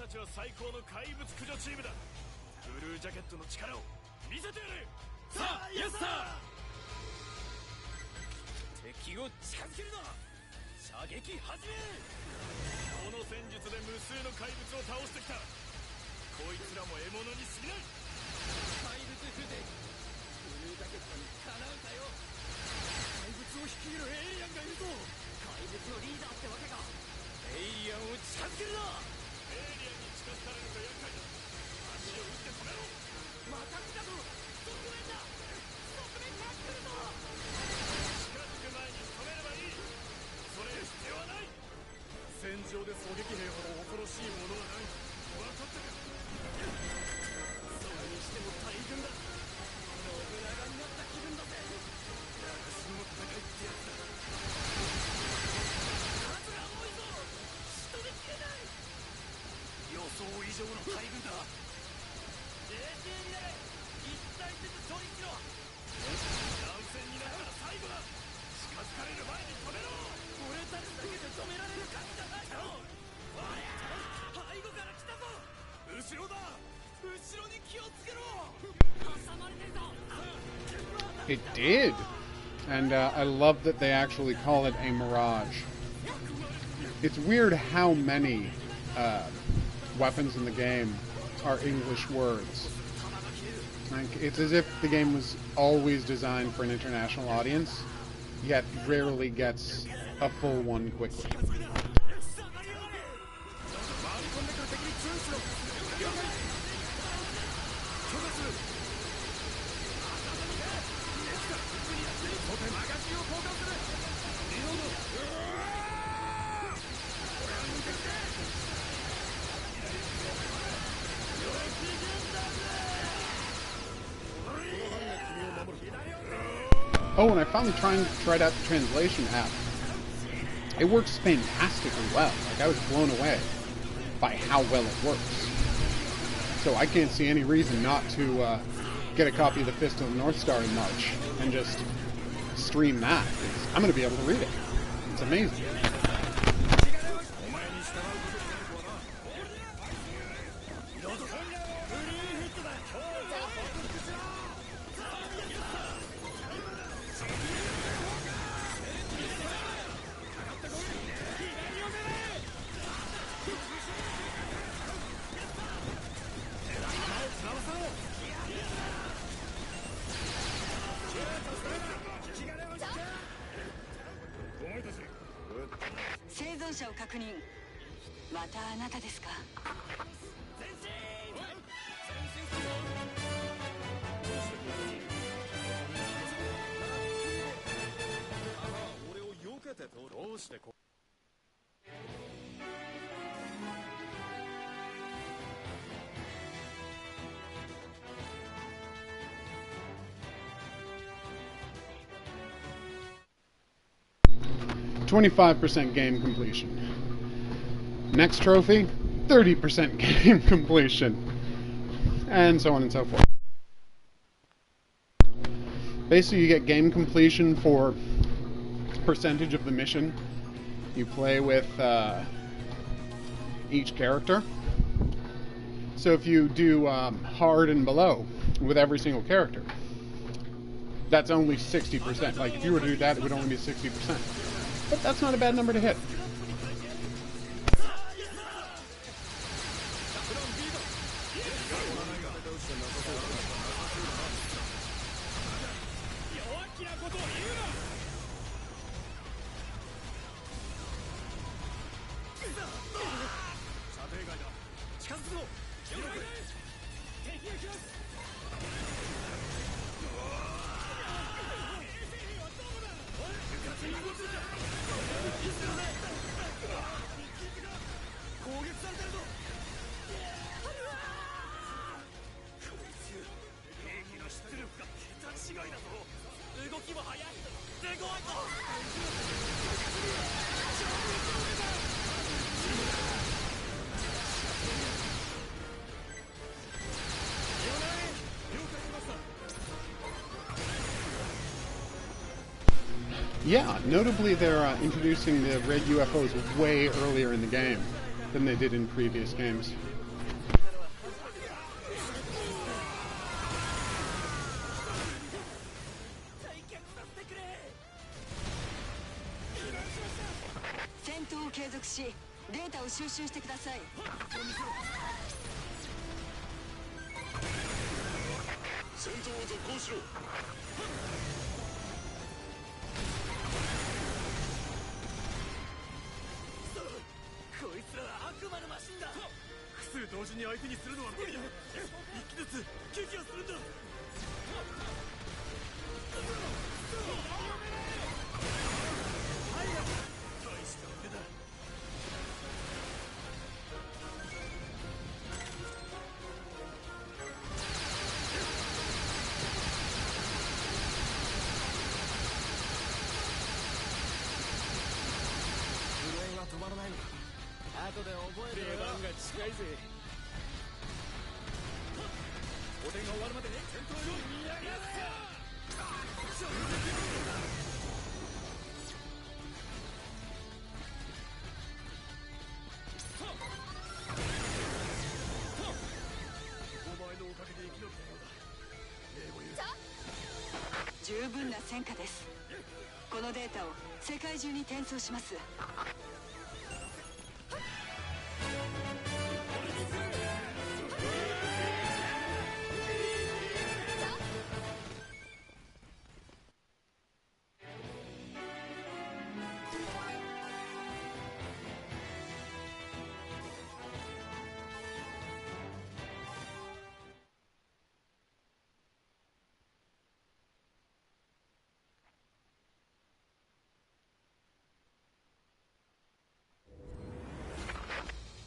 たちは最高の怪物駆除チームだ。ブルージャケットの力を見せてやれ。さあ、イエスサー。敵を近づけるな。射撃始め。この戦術で無数の怪物を倒してきた。こいつらも獲物に過ぎない。怪物風情、ブルージャケットにかなうかよ。怪物を率いるエイリアンがいるぞ。怪物のリーダーってわけか。エイリアンを近づけるな。エイリアンに近づかれると厄介だ。足を打って止めろ。また来たぞ。側面だ。側面が来るぞ。近づく前に止めればいい。それ必要はない。戦場で狙撃兵ほど恐ろしいものはない。分かったか。それにしても大軍だ。信長になった気分だぜ。私の戦いってやつだ。数が多いぞ。仕留めきれない。予想以上の大軍だ。冷静になれ。一体ずつ処理しろ。乱戦になったら最後だ。近づかれる前に止めろ。俺たちだけで止められる感じじゃないだろ。おりゃー、背後から来たぞ。後ろだ。後ろに気をつけろ。挟まれてるぞ。It did. And I love that they actually call it a mirage. It's weird how many weapons in the game are English words. Like, it's as if the game was always designed for an international audience, yet rarely gets a full one quickly. Oh, and I finally tried out the translation app. It works fantastically well. Like, I was blown away by how well it works. So I can't see any reason not to get a copy of the Fist of the North Star in March and just stream that, because I'm going to be able to read it. It's amazing. "25% game completion. Next trophy, 30% game completion." And so on and so forth. Basically, you get game completion for percentage of the mission you play with each character. So if you do hard and below with every single character, that's only 60%. Like, if you were to do that, it would only be 60%. But that's not a bad number to hit. Yeah, notably they're introducing the red UFOs way earlier in the game than they did in previous games. 継続しデータを収集してください。戦闘を続行しろ。こいつらは悪魔のマシンだ。複数同時に相手にするのは無理だ。一気ずつ撃破するんだ。大した腕だ。震えは止まらないのか。後で覚えて出番が近いぜ。おでんが終わるまで戦闘を見上げる。お前のおかげで生き延びたようだ。礼を言う。十分な戦果です。このデータを世界中に転送します。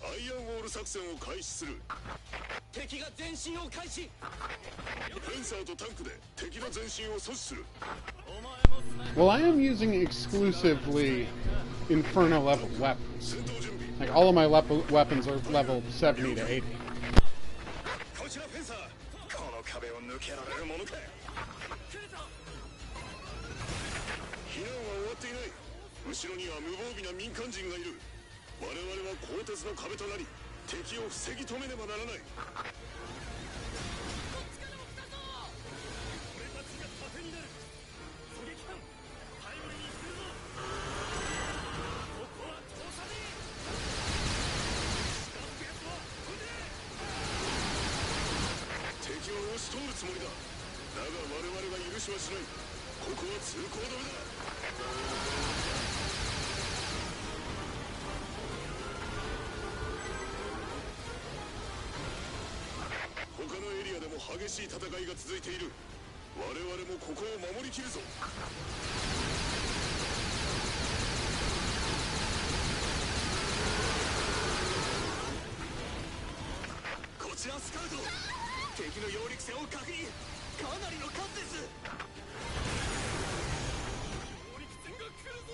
アイアンウォール作戦を開始する。敵が前進を開始。フェンサーとタンクで敵の前進を阻止する。 Well, I am using exclusively Inferno level weapons. Like, all of my weapons are level 70 to 80. こちらフェンサー。この壁を抜けられるものか。避難は終わっていない。後ろには無防備な民間人がいる。我々は鋼鉄の壁となり敵を防ぎ止めねばならない。俺たちが盾になる。狙撃班タイムリーにするぞ。ここは通さねえ。近づくやつは飛んで。敵は押し通るつもりだ。だが我々が許しはしない。ここは通行止めだ。他のエリアでも激しい戦いが続いている。我々もここを守りきるぞ。こちらスカウト。敵の揚陸船を確認。かなりの数です。揚陸船が来るぞ。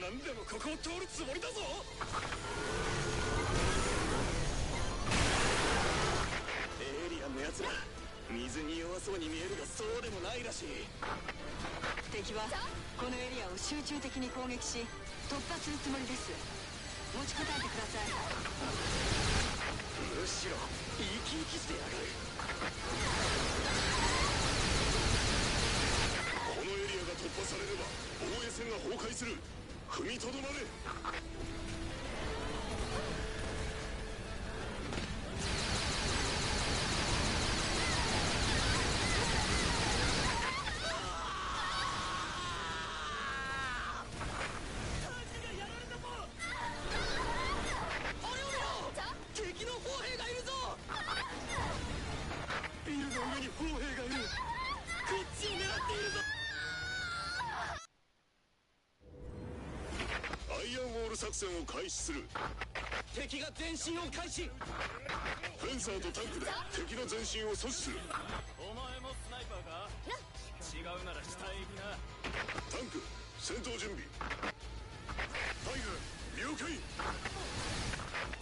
何でもここを通るつもりだぞ。エイリアンのやつら水に弱そうに見えるがそうでもないらしい。敵はこのエリアを集中的に攻撃し突破するつもりです。持ちこたえてください。むしろ生き生きしてやがる。このエリアが突破されれば防衛線が崩壊する。踏みとどまれ。敵の砲兵がいるぞ。ビルの上に砲兵がいる。こっちにね。戦を開始する。敵が前進を開始。フェンサーとタンクで敵の前進を阻止する。お前もスナイパーか。違うなら下へ行くな。タンク戦闘準備。タイガ了解。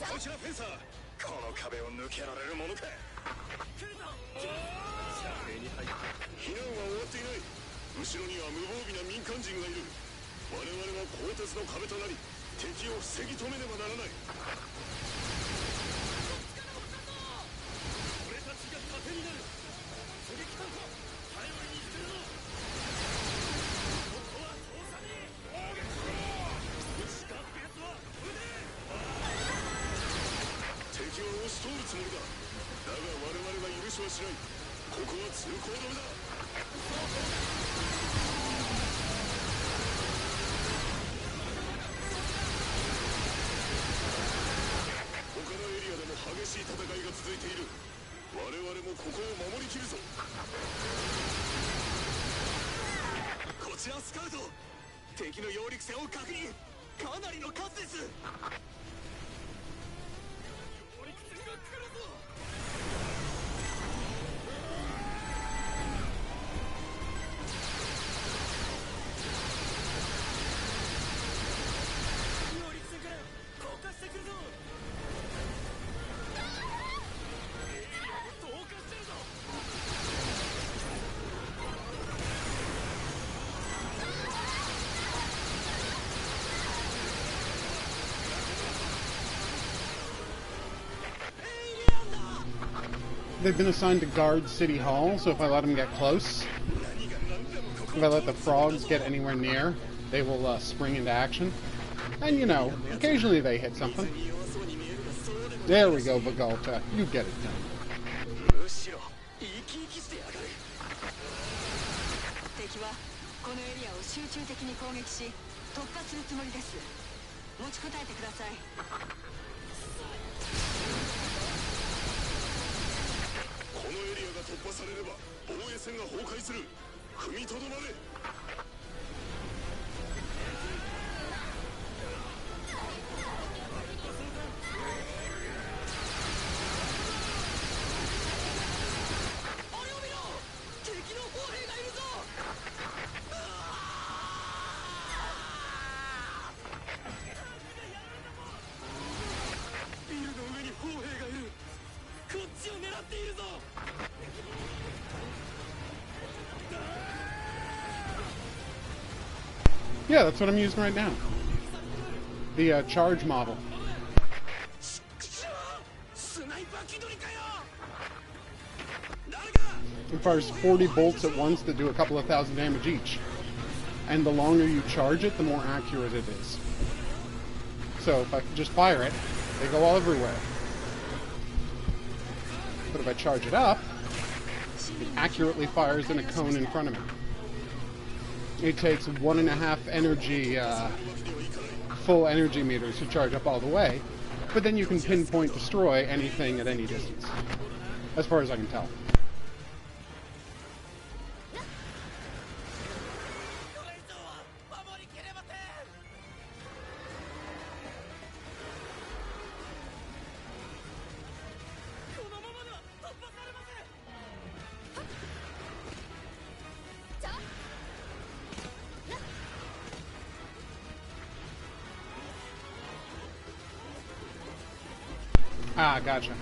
こちらフェンサー、この壁を抜けられるものか。来るぞ。射程に入った。避難は終わっていない。後ろには無防備な民間人がいる。我々は鋼鉄の壁となり敵を防ぎ止めねばならない。俺たちが盾になる。狙撃艦と頼りにしてるぞ。ここは操作に砲撃しろ。石川ってやつはこれで。敵は押し通るつもりだ。だが我々は許しはしない。ここは通行止めだ。他のエリアでも激しい戦いが続いている。我々もここを守りきるぞ。こちらスカウト、敵の揚陸船を確認。かなりの数です。揚陸船が来るぞ。揚陸船から降下してくるぞ。エリアを投下してるぞ。They've been assigned to guard City Hall, so if I let them get close, if I let the frogs get anywhere near, they will spring into action. And, you know, occasionally they hit something. There we go, Vigalta. You get it done. むしろ生き生きしてやがる。敵はこのエリアを集中的に攻撃し突破するつもりです。持ちこたえてください。このエリアが突破されれば防衛線が崩壊する。踏みとどまれ。あれを見ろ。敵の砲兵がいるぞ。ビルの上に砲兵がいる。こっちを狙っているぞ。Yeah, that's what I'm using right now. The charge model. スナイパー気取りかよ。 It fires 40 bolts at once that do a couple of thousand damage each. And the longer you charge it, the more accurate it is. So if I just fire it, they go all everywhere. But if I charge it up, it accurately fires in a cone in front of me. It takes 1.5 energy, full energy meters to charge up all the way, but then you can pinpoint destroy anything at any distance, as far as I can tell. これ以上は守りきれません。このままでは突破されません。 Ah, gotcha.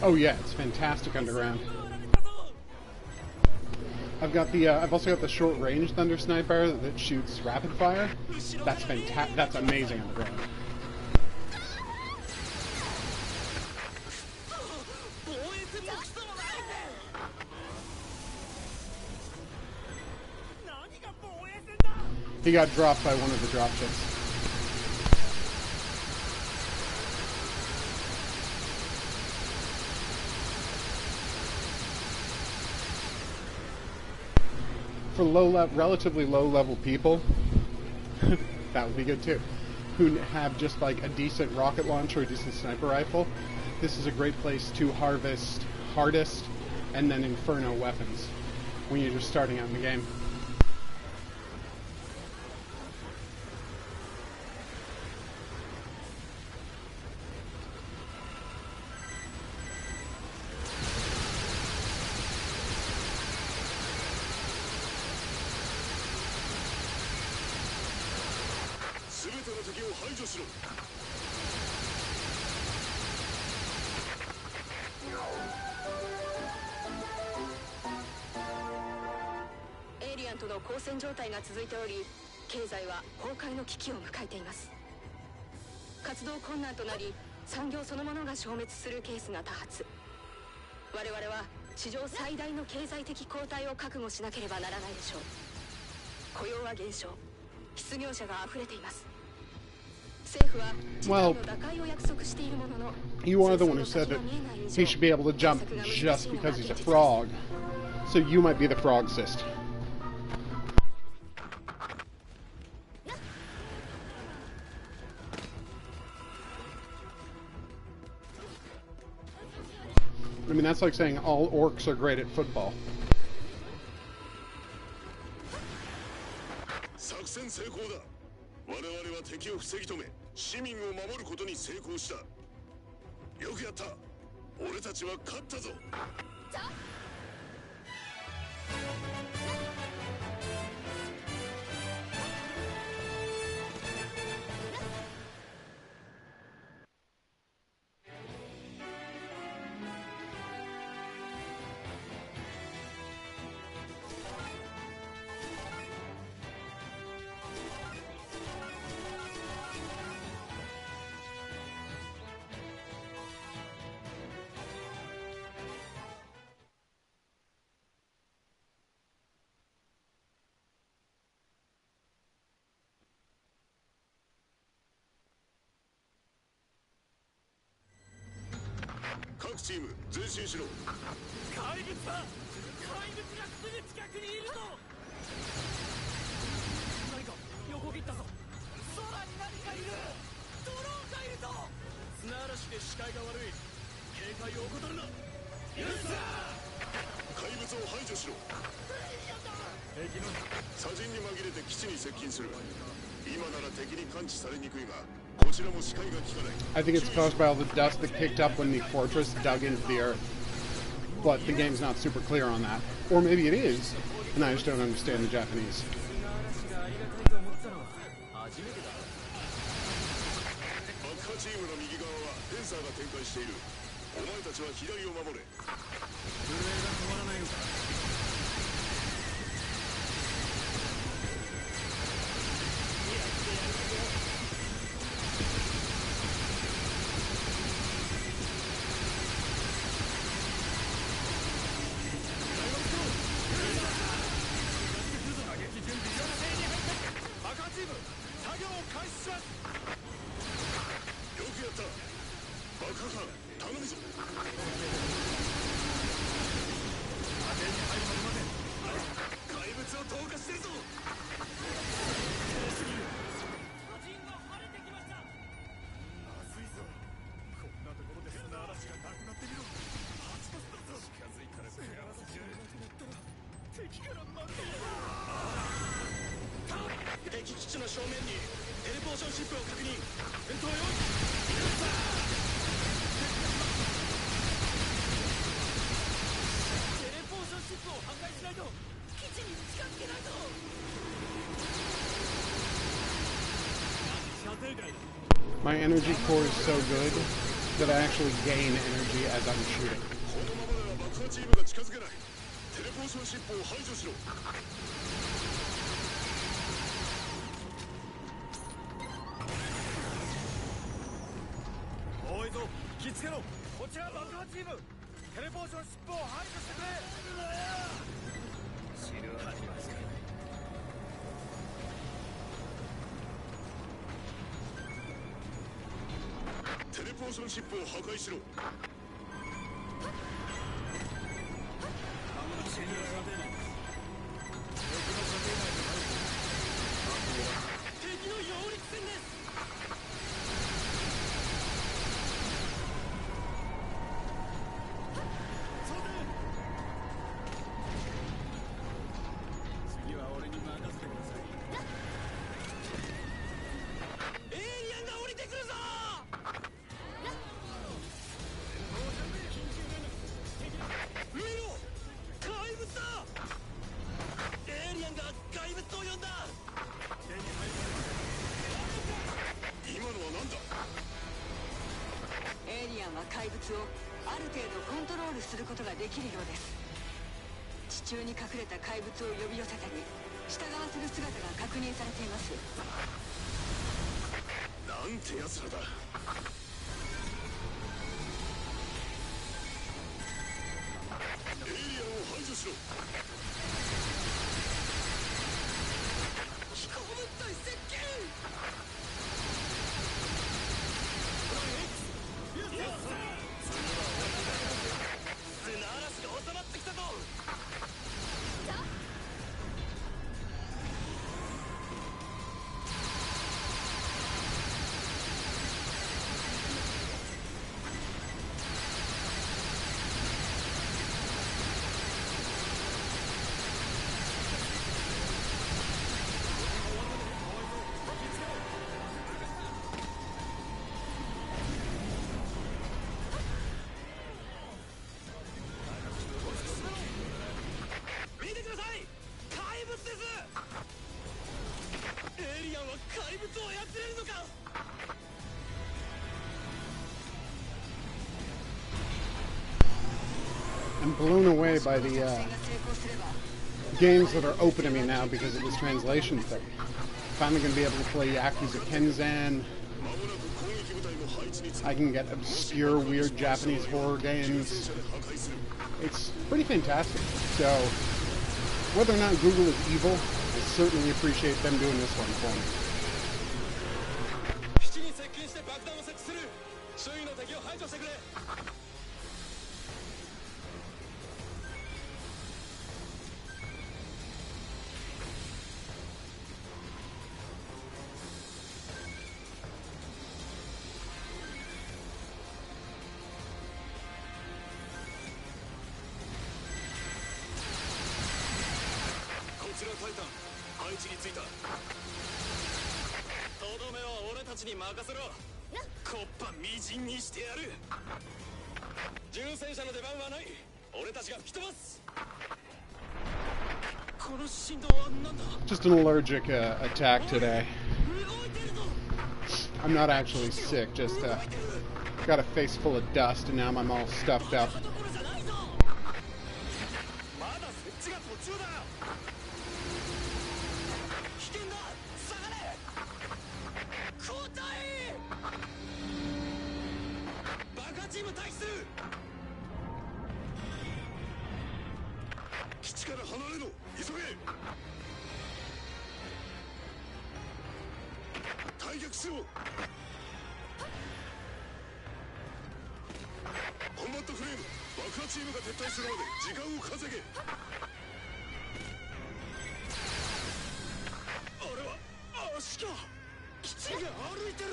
Oh yeah, it's fantastic underground. I've also got the short range thunder sniper that shoots rapid fire. That's fantastic. That's amazing on the ground. He got dropped by one of the dropships. For relatively low-level people, that would be good too, who have just like a decent rocket launcher or a decent sniper rifle. This is a great place to harvest hardest and then inferno weapons when you're just starting out in the game.エイリアンとの交戦状態が続いており、経済は崩壊の危機を迎えています。活動困難となり、産業そのものが消滅するケースが多発。我々は史上最大の経済的後退を覚悟しなければならないでしょう。雇用は減少、失業者が溢れています。Well, you are the one who said that he should be able to jump just because he's a frog. So you might be the frog cyst. I mean, that's like saying all orcs are great at football. 我々は敵を防ぎ止め、市民を守ることに成功した。よくやった。俺たちは勝ったぞ。各チーム前進しろ。怪物だ。怪物がすぐ近くにいるぞ。何か横切ったぞ。空に何かいる。ドローンがいるぞ。砂嵐で視界が悪い。警戒を怠るな。許すな。怪物を排除しろ。敵の砂塵に紛れて基地に接近する。今なら敵に感知されにくいが、 I think it's caused by all the dust that kicked up when the fortress dug into the earth. But the game's not super clear on that. Or maybe it is, and I just don't understand the Japanese. My energy core is so good that I actually gain energy as I'm shooting. テレポーションシップを排除しろ。多いぞ、引きつけろ。こちら爆破チーム、テレポーションシップを排除してくれ。死ぬはずですか。テレポーションシップを破壊しろ。敵の揚陸船です。次は俺に任せてください。エイリアンが降りてくるぞ。見ろ、怪物だ。エイリアンが怪物を呼んだ。今のは何だ。エイリアンは怪物をある程度コントロールすることができるようです。地中に隠れた怪物を呼び寄せたり従わせる姿が確認されています。なんて奴らだ。エイリアンを排除しろ。飛行物体接近。砂嵐が収まってきたぞ。見てください、怪物です。エイリアンは怪物を操れるのか。I'm blown away by the 成功すれば games that are open to me now because of this translation thing. Finally going to be able to play Yakuza Kenzan. まもなく攻撃部隊の配置につ I can get obscure, weird Japanese horror 戦 games. 車で破壊する。 It's pretty fantastic. So, whether or not Google is evil, I certainly appreciate them doing this one for me. 基地に接近して爆弾を設置する。周囲の敵を排除してくれ。こちらタイタン、配置についた。とどめは俺たちに任せろ。コッパみじんにしてやる。重戦車の出番はない。俺たちが吹き飛ばす。この振動は何だ。 Just an allergic attack today. 動いてるぞ。 I'm not actually sick, just got a face full of dust and now I'm all stuffed up. どころじゃないぞ。まだ設置が途中だ。危険だ、下がれ。交代。爆破チーム退避する。基地から離れろ。急げ。退却しろ。コンバットフレーム、爆破チームが撤退するまで時間を稼げ。あれは足か。基地が歩いてる。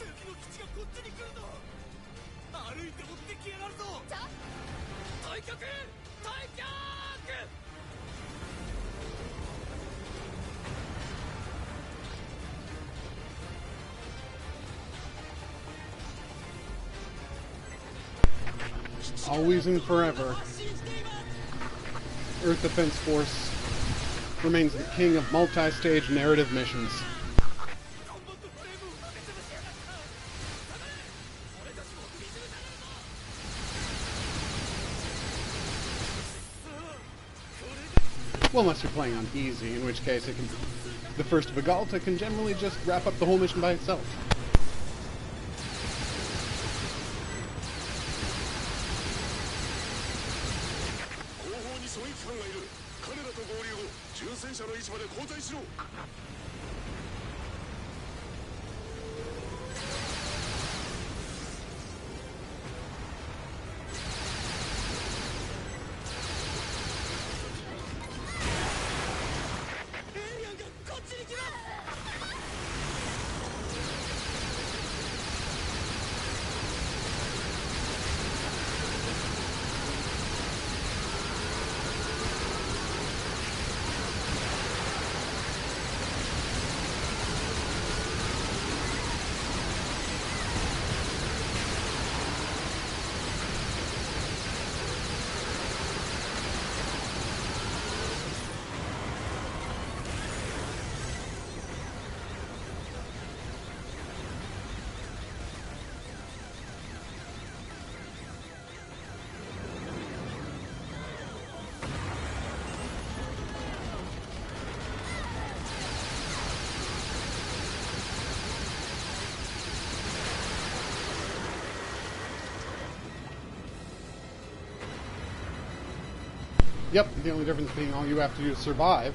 敵の基地がこっちに来るぞ。あ歩いて追ってきやがるぞ。退却退却。Always and forever, Earth Defense Force remains the king of multi-stage narrative missions. Well, unless you're playing on easy, in which case the first Vigalta can generally just wrap up the whole mission by itself. 戦車の位置まで交代しろ。エイリアンがこっちに来ます。Yep, the only difference being all you have to do is survive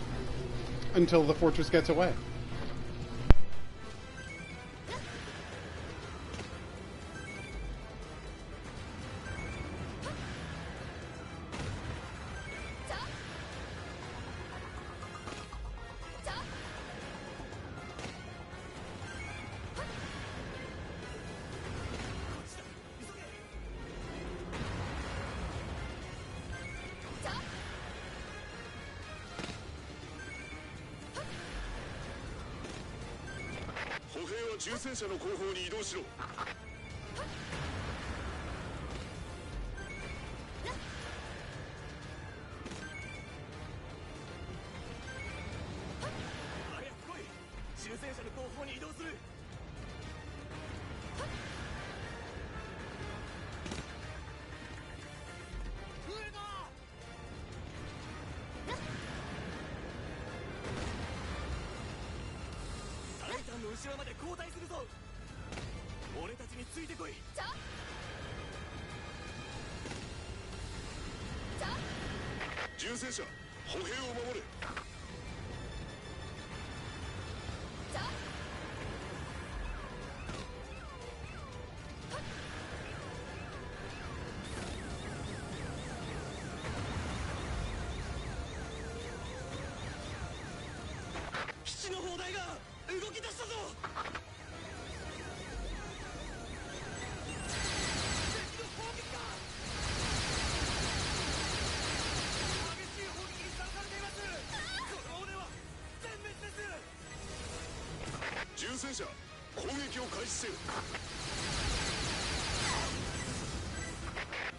until the fortress gets away.歩兵は重戦車の後方に移動しろ。早く来い。重戦車の後方に移動する。後ろまで後退するぞ。俺たちについてこい。重戦車、歩兵を守れ。基地の砲台が動き出したぞ。敵の砲撃か。激しい砲撃にさらされています。この俺は全滅です。重戦車、攻撃を開始せよ。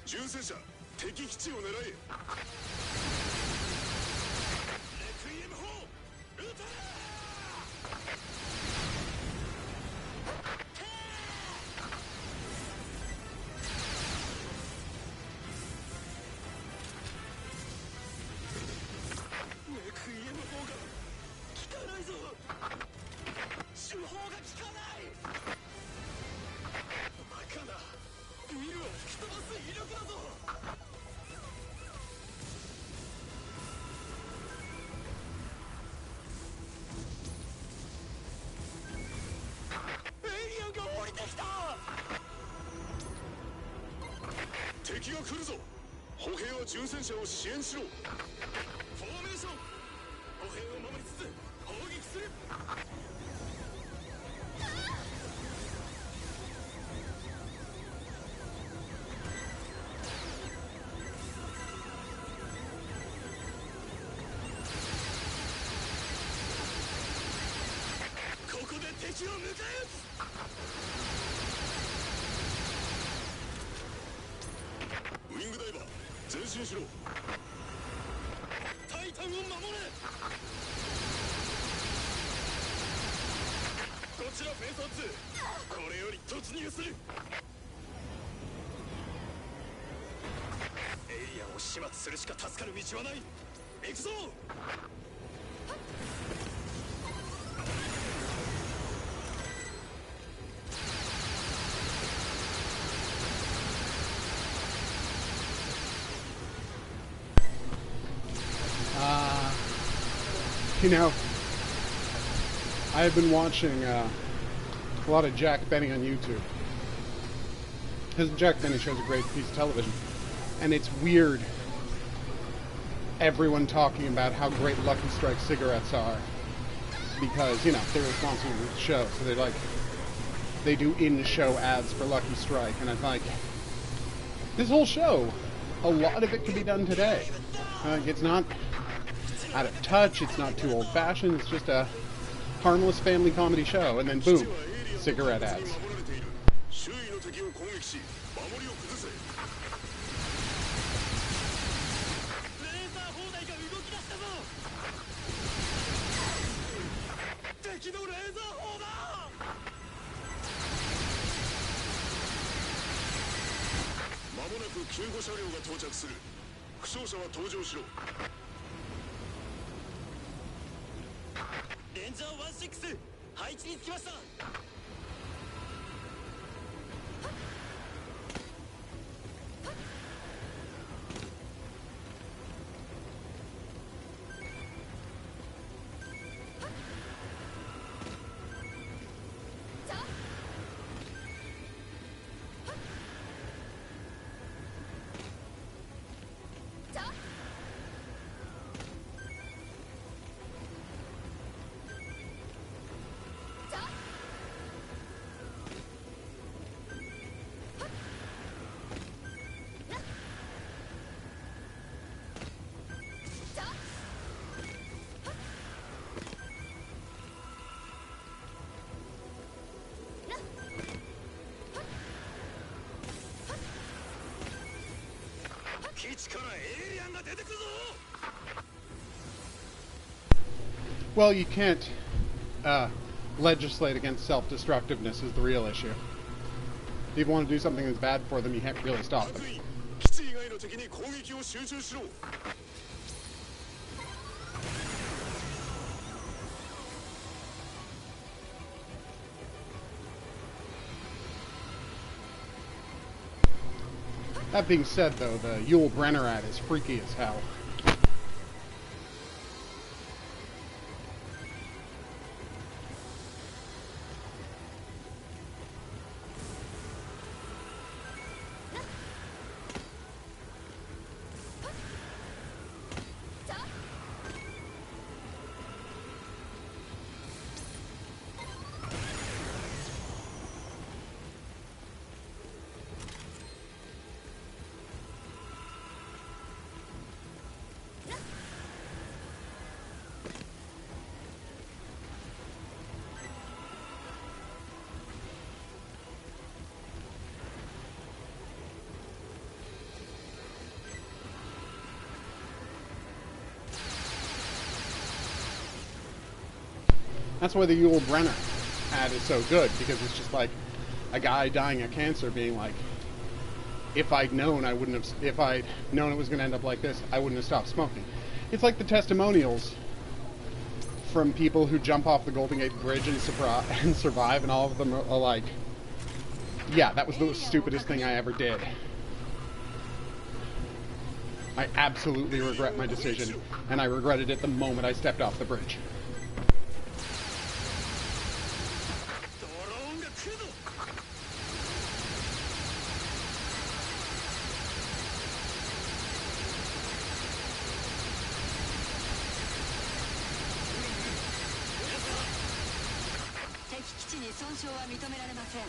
重戦車、敵基地を狙え。レクイエム砲、撃て。手法が効かない。バカな。ビルを吹き飛ばす威力だぞ。エイリアンが降りてきた。敵が来るぞ。歩兵は重戦車を支援しろ。フォーメーション。歩兵を守りつつ砲撃する。敵を迎え撃ウィングダイバー前進しろ。つタイタンを守れ。こちらフェンサー2、これより突入する。エイリアンを始末するしか助かる道はない。行くぞ。You know, I have been watching a lot of Jack Benny on YouTube. His Jack Benny shows a great piece of television. And it's weird, everyone talking about how great Lucky Strike cigarettes are. Because, you know, they're responsible for the show. So they do in-show ads for Lucky Strike. And I'm like, this whole show, a lot of it could be done today. It's not out of touch, it's not too old-fashioned, it's just a harmless family comedy show, and then boom, cigarette ads. 周囲の敵を攻撃し守りを崩せ。レーザー砲台が動き出したぞ。敵のレーザー砲だ。間もなく救護車両が到着する。負傷者は登場しろ。レンジャー16、配置につきました。基地からエイリアンが出てくるぞ。 Well, you can't legislate against self-destructiveness is the real issue. If you want to do something that's bad for them, you can't really stop them. 基地以外の敵に攻撃を集中しろ。 That being said, though, the Yul Brenner ad is freaky as hell. That's why the Yul Brenner ad is so good, because it's just like a guy dying of cancer being like, if I'd known I wouldn't have, if I'd known it was going to end up like this, I wouldn't have stopped smoking. It's like the testimonials from people who jump off the Golden Gate Bridge and survive, and all of them are like, yeah, that was the stupidest thing I ever did. I absolutely regret my decision, and I regretted it the moment I stepped off the bridge. 損傷は認められません。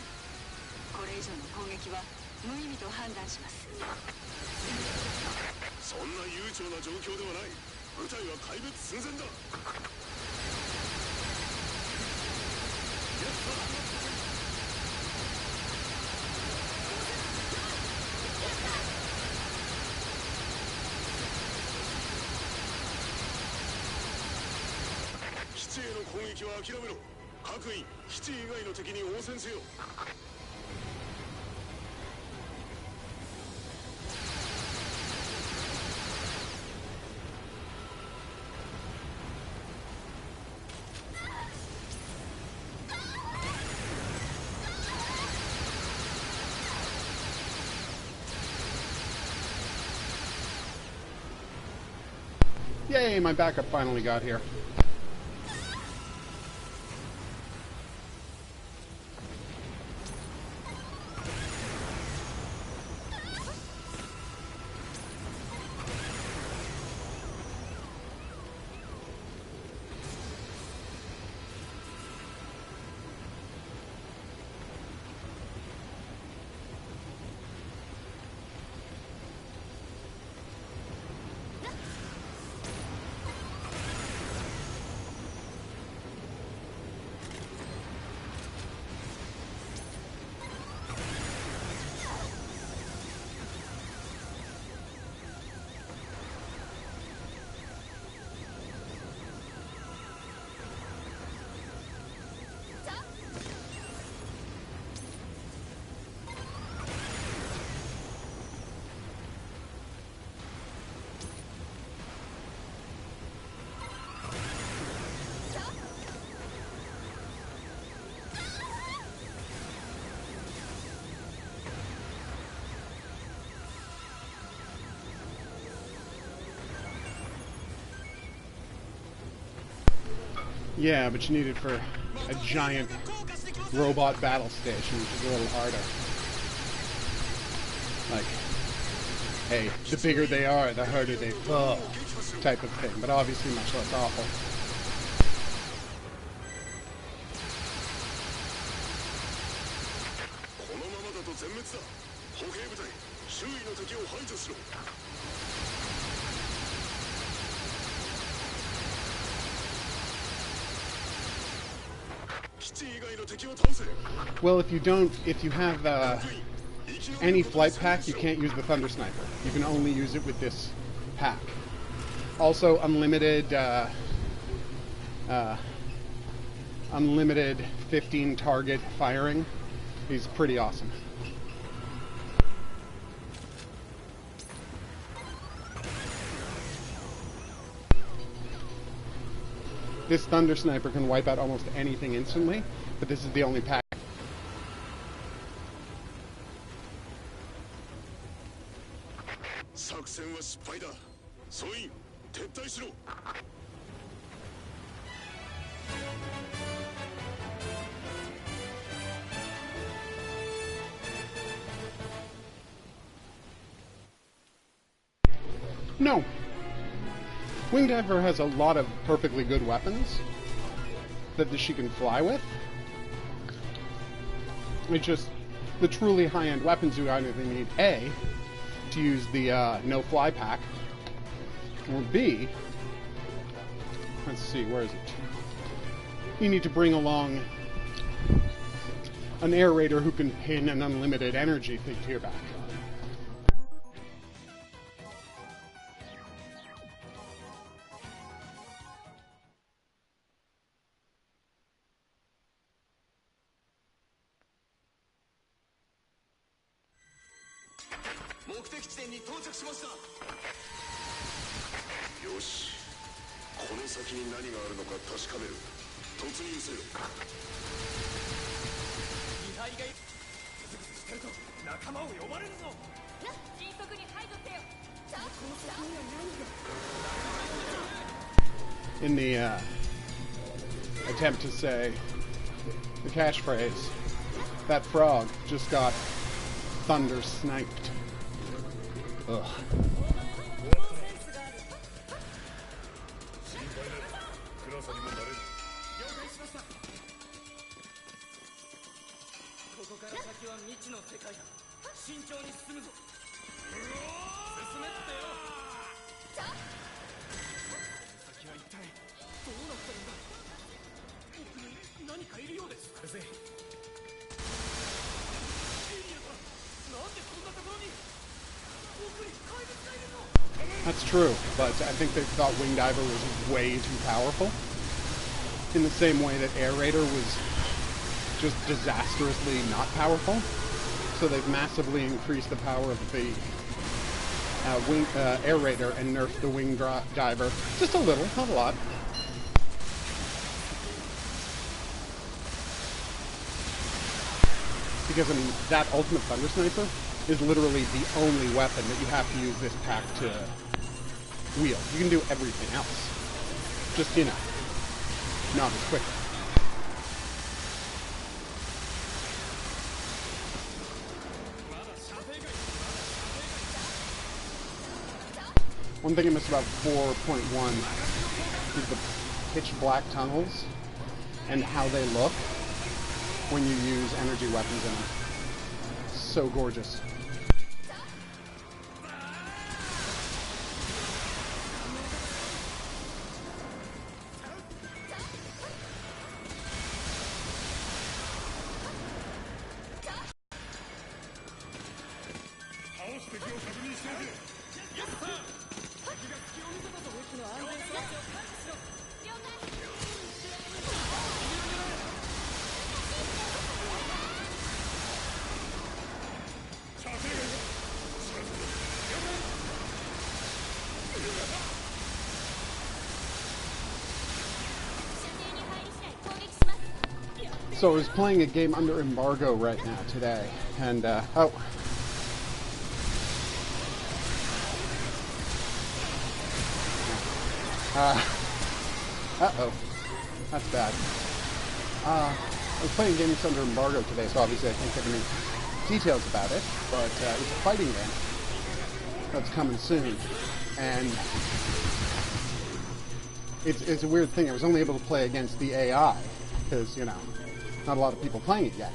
これ以上の攻撃は無意味と判断します。そんな悠長な状況ではない。部隊は壊滅寸前だ。やっ地への攻撃は諦めろ。各員基地以外の敵に応戦せよ。Yay, my backup finally got here. Yeah, but you need it for a giant robot battle station, which is a little harder. Like, hey, the bigger they are, the harder they fall, type of thing, but obviously much less awful. このままだと全滅だ。歩兵部隊、周囲の敵を排除しろ。 Well, if you have any flight pack, you can't use the Thunder Sniper. You can only use it with this pack. Also, unlimited 15 target firing is pretty awesome. This Thunder Sniper can wipe out almost anything instantly, but this is the only pack. No. Winged Diver has a lot of perfectly good weapons that she can fly with. It's just the truly high-end weapons you either need A, to use the no-fly pack, or B, let's see, where is it? You need to bring along an air raider who can pin an unlimited energy thing to your back. In the attempt to say the catchphrase, that frog just got thunder sniped. Ugh. That's true, but I think they thought Winged Diver was way too powerful. in the same way that Air Raider was just disastrously not powerful. So they've massively increased the power of the Air Raider and nerfed the Wing Diver. Just a little, not a lot. Because, I mean, that Ultimate Thunder Sniper is literally the only weapon that you have to use this pack to wield. You can do everything else. Just, you know, not as quickly. One thing I miss about 4.1 is the pitch black tunnels and how they look when you use energy weapons in them. So gorgeous. So I was playing a game under embargo right now today, and uh-oh, that's bad. I was playing a game that's under embargo today, so obviously I can't give any details about it, but it's a fighting game that's coming soon, and it's a weird thing. I was only able to play against the AI, because, you know, not a lot of people playing it yet.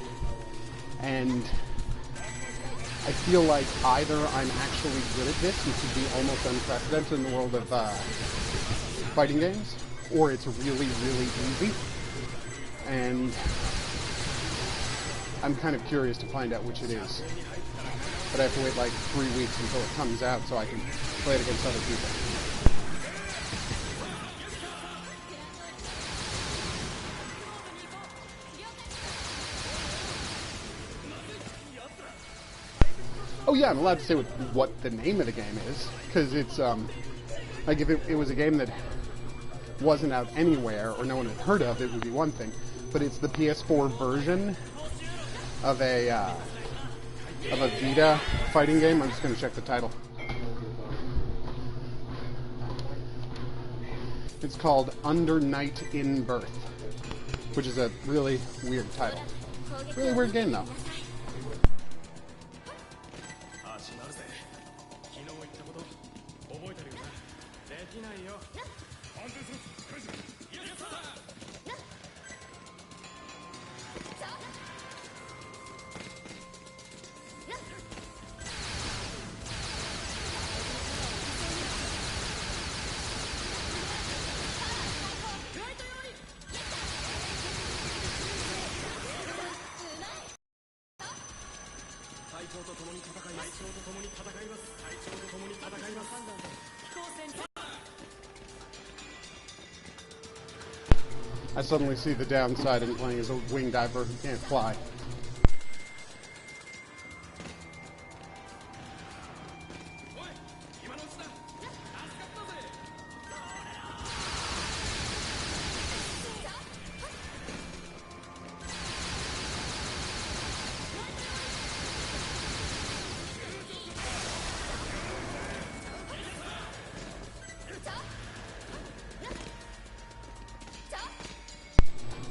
And I feel like either I'm actually good at this, which would be almost unprecedented in the world of fighting games, or it's really, really easy. And I'm kind of curious to find out which it is. But I have to wait like 3 weeks until it comes out so I can play it against other people. Oh yeah, I'm allowed to say what the name of the game is, because it's, like if it was a game that wasn't out anywhere, or no one had heard of, it would be one thing, but it's the PS4 version of a Vita fighting game. I'm just going to check the title. It's called Under Night in Birth, which is a really weird title. Really weird game, though. I suddenly see the downside in playing as a wing diver who can't fly.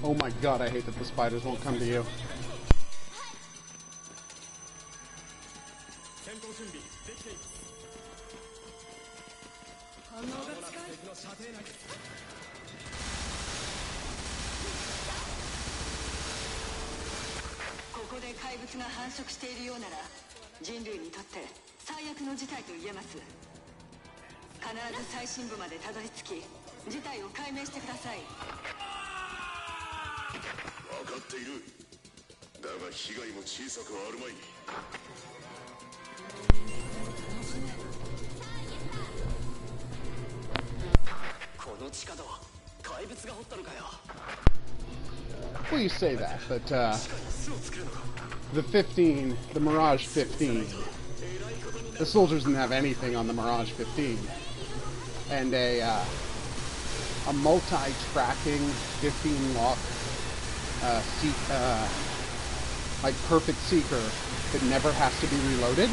Oh my god, I hate that the spiders won't come to you. Well, you say that, but the Mirage 15, the soldiers didn't have anything on the Mirage 15, and a multi-tracking 15-lock like perfect seeker that never has to be reloaded.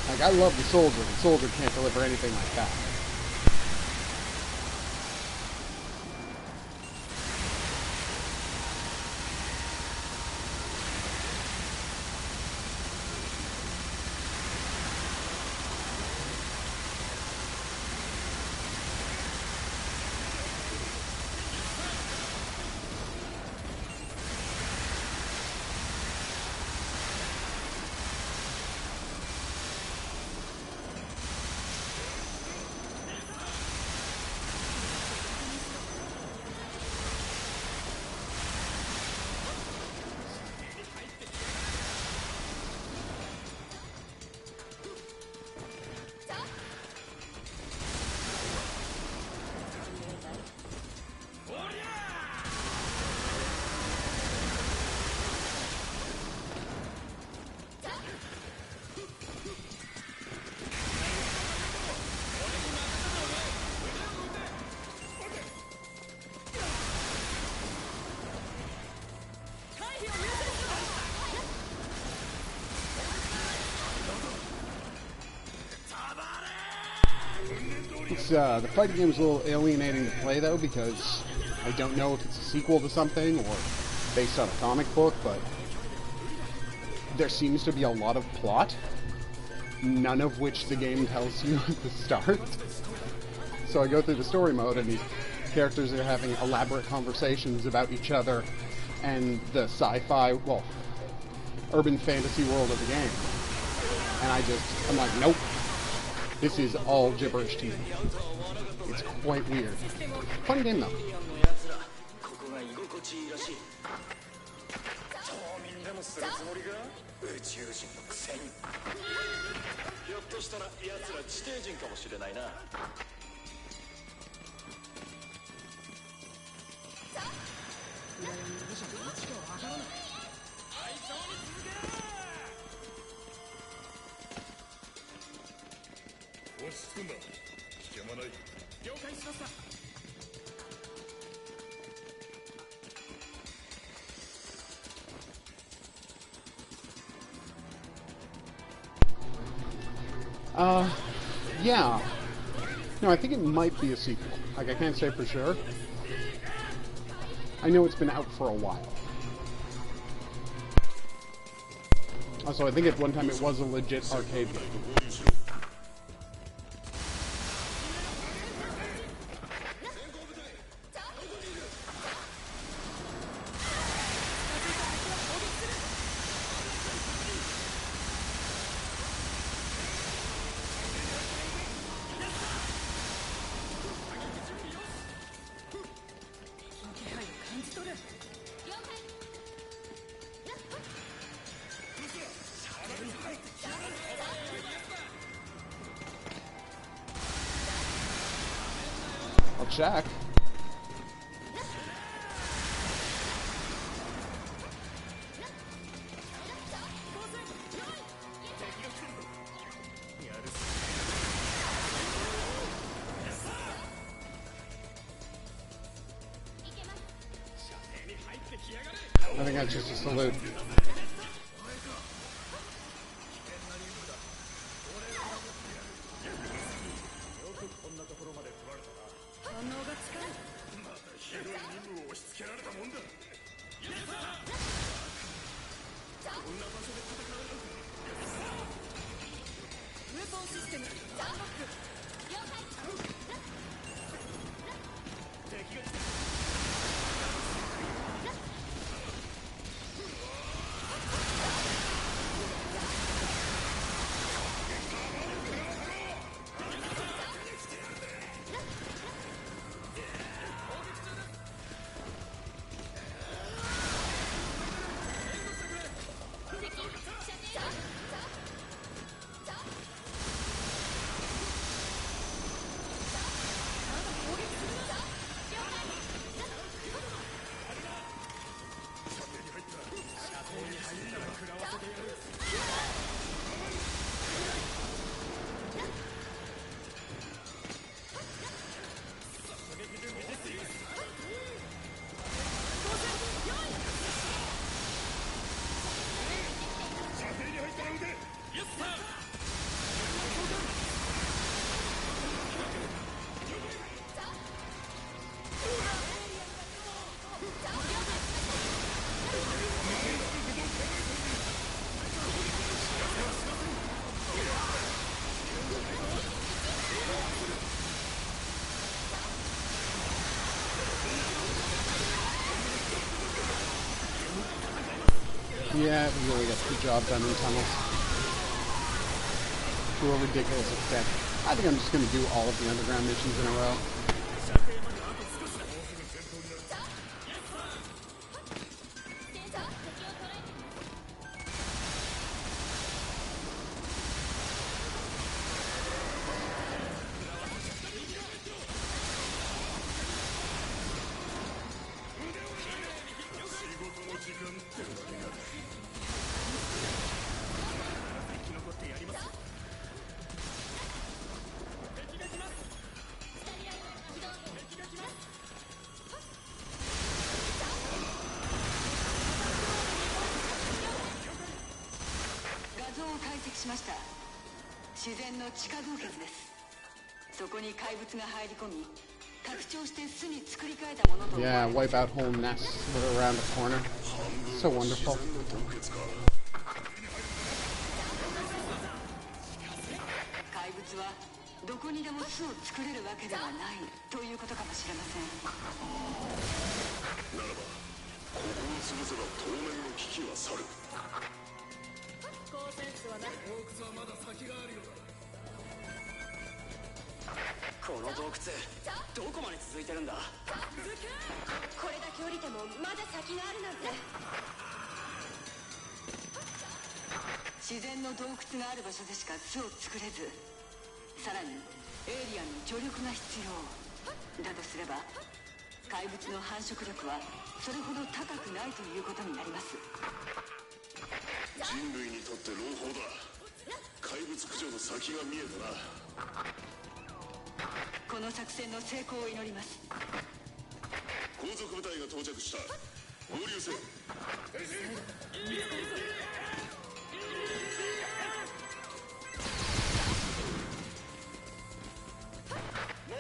Like, I love the soldier can't deliver anything like that. The fighting game is a little alienating to play, though, because I don't know if it's a sequel to something or based on a comic book, but there seems to be a lot of plot, none of which the game tells you at the start. So I go through the story mode, and these characters are having elaborate conversations about each other and the sci-fi, well, urban fantasy world of the game. And I'm like, nope. This is all gibberish to me. It's quite weird. Fun game, though. Yeah. No, I think it might be a sequel. Like, I can't say for sure. I know it's been out for a while. Also, I think at one time it was a legit arcade game. I'll check. I think that's just a salute. Yeah, it really gets the job done in tunnels. To a ridiculous extent. I think I'm just going to do all of the underground missions in a row. Yeah, wipe out whole nests that are around the corner. So wonderful. どこにでも巣を作れるわけではないということかもしれません。ならば、ここを潰せば当面の危機は去る。高センスはない。洞窟はまだ先があるようだ。この洞窟、どこまで続いてるんだ。これだけ降りてもまだ先があるなんて。自然の洞窟がある場所でしか巣を作れず、さらにエイリアンの助力が必要だとすれば、怪物の繁殖力はそれほど高くないということになります。人類にとって朗報だ。怪物駆除の先が見えたな。この作戦の成功を祈ります。後続部隊が到着した。合流せ。間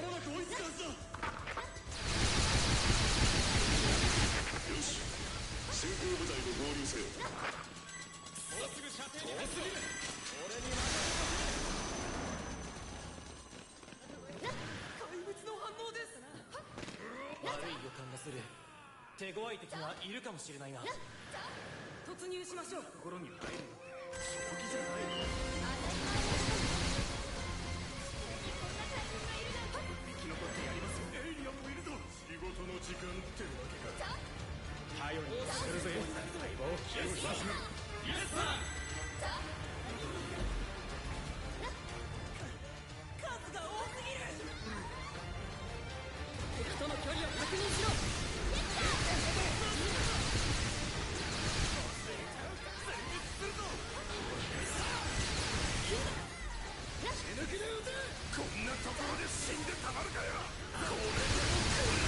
もなく追いつくはずだ。よし、先行部隊と合流せよ。もうすぐ射程に入っている。俺に任せろ。怪物の反応です。悪い予感がする。手強い敵がいるかもしれないな。突入しましょう。心に入るのって正気じゃない。生き残ってやりますよ。エイリアンもいるぞ。仕事の時間ってわけか。頼りにするぜ。相棒を気を引き締める。イエスサー。数が多すぎる。敵との距離を確認しろ。こんなところで死んでたまるかよ。これで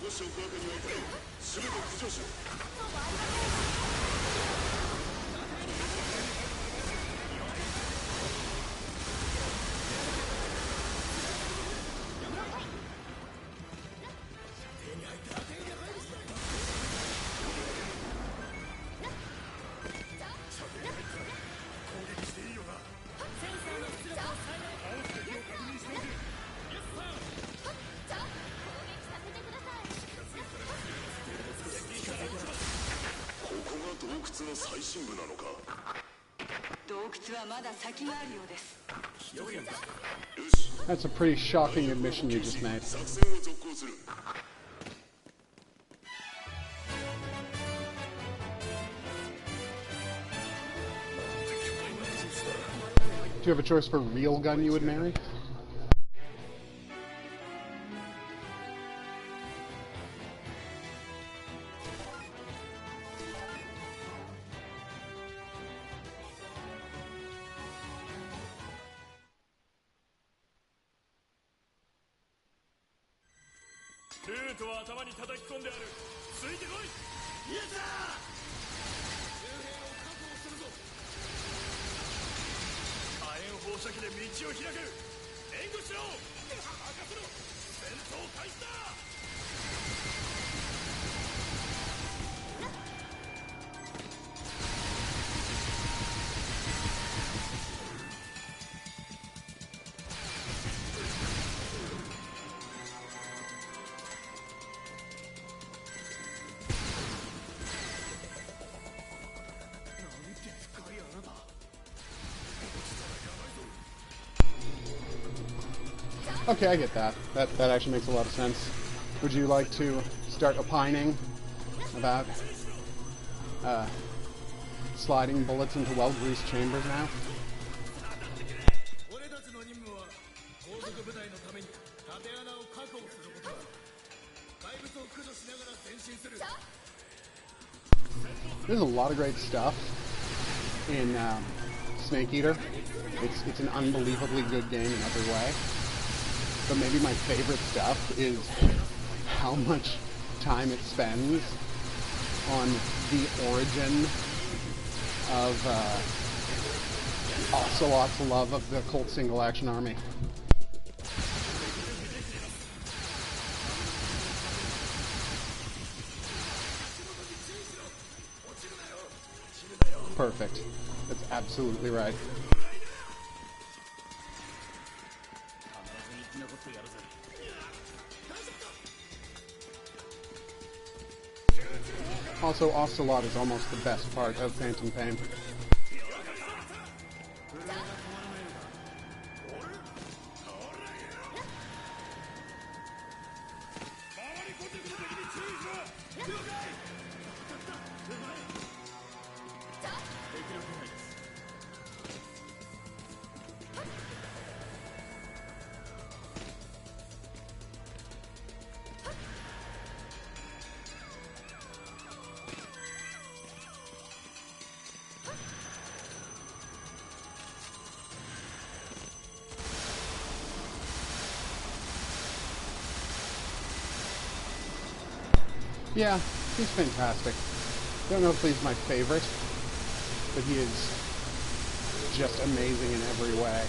もしておくわけにはいかない。全て駆除しろ。の最深部なのか。洞窟はまだ先があるようです。よし。That's a pretty shocking admission you just made. 作戦を続行する。Do you have a choice for a real gun you would marry? ルートは頭に叩き込んである。ついてこい。イエスだ。周辺を確保するぞ。火炎放射器で道を開ける。援護しろ。任せろ。戦闘開始だ。Okay, I get that. That actually makes a lot of sense. Would you like to start opining about sliding bullets into well-greased chambers now? There's a lot of great stuff in Snake Eater. It's an unbelievably good game in every way. But maybe my favorite stuff is how much time it spends on the origin of Ocelot's love of the Colt Single Action Army. Perfect. That's absolutely right. Also, Ocelot is almost the best part of Phantom Pain. Yeah, he's fantastic. Don't know if he's my favorite, but he is just amazing in every way.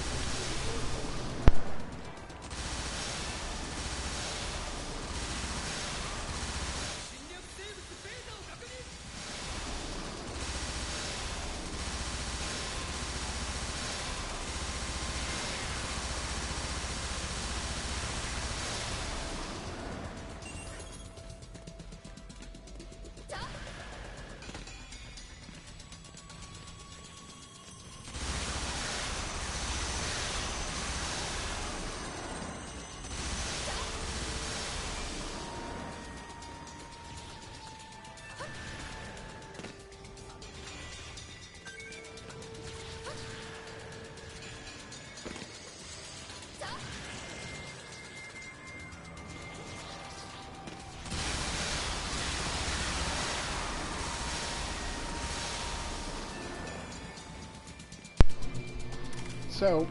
So,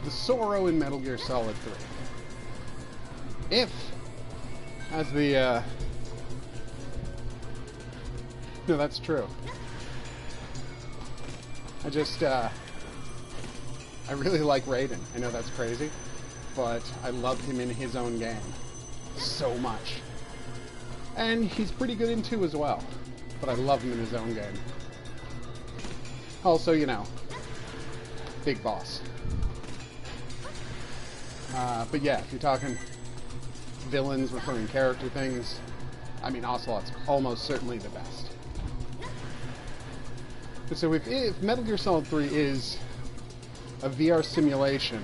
the Sorrow in Metal Gear Solid 3. If, as the, no, that's true. I really like Raiden. I know that's crazy, but I loved him in his own game so much. And he's pretty good in 2 as well, but I love him in his own game. Also, you know, big boss. But yeah, if you're talking villains, recurring character things, I mean, Ocelot's almost certainly the best. But so if Metal Gear Solid 3 is a VR simulation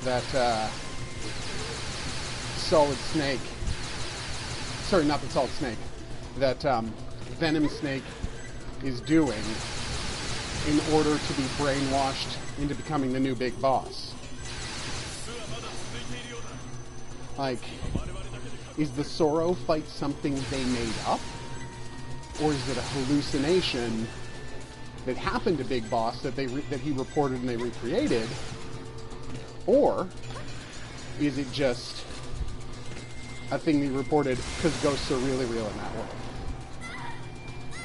that Solid Snake, sorry, not the Solid Snake, that Venom Snake is doing in order to be brainwashed into becoming the new big boss. Like, is the Sorrow fight something they made up? Or is it a hallucination that happened to Big Boss that he reported and they recreated? Or is it just a thing they reported because ghosts are really real in that world?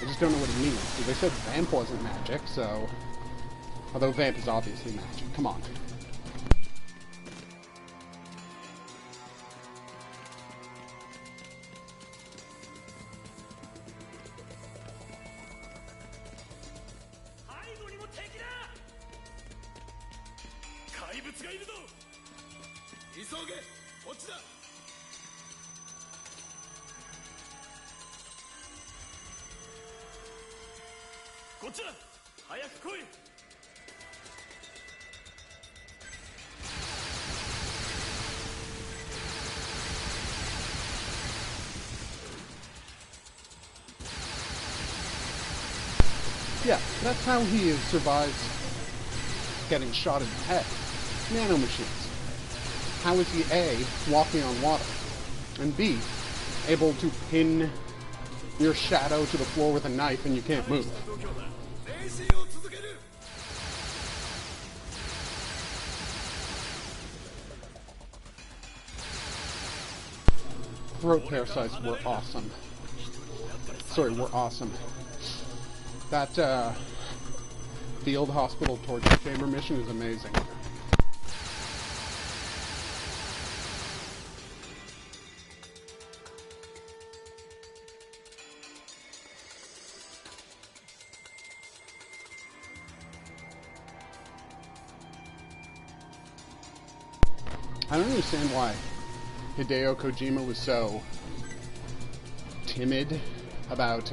I just don't know what it means. They said vamp wasn't magic, so... Although vamp is obviously magic. Come on. Yeah, that's how he survives getting shot in the head. Nanomachines. How is he A, walking on water, and B, able to pin your shadow to the floor with a knife and you can't move? Throat parasites were awesome. Sorry, were awesome. That field hospital torture chamber mission is amazing. I don't understand why Hideo Kojima was so timid about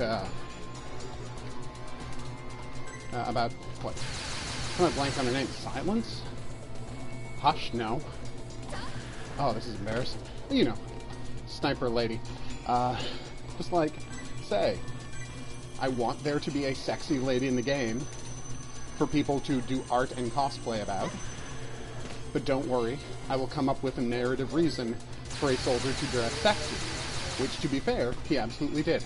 what? I'm gonna blank on her name. Silence? Hush? No. Oh, this is embarrassing. You know, sniper lady. Just like, say, I want there to be a sexy lady in the game for people to do art and cosplay about. But don't worry, I will come up with a narrative reason for a soldier to dress sexy. Which, to be fair, he absolutely did.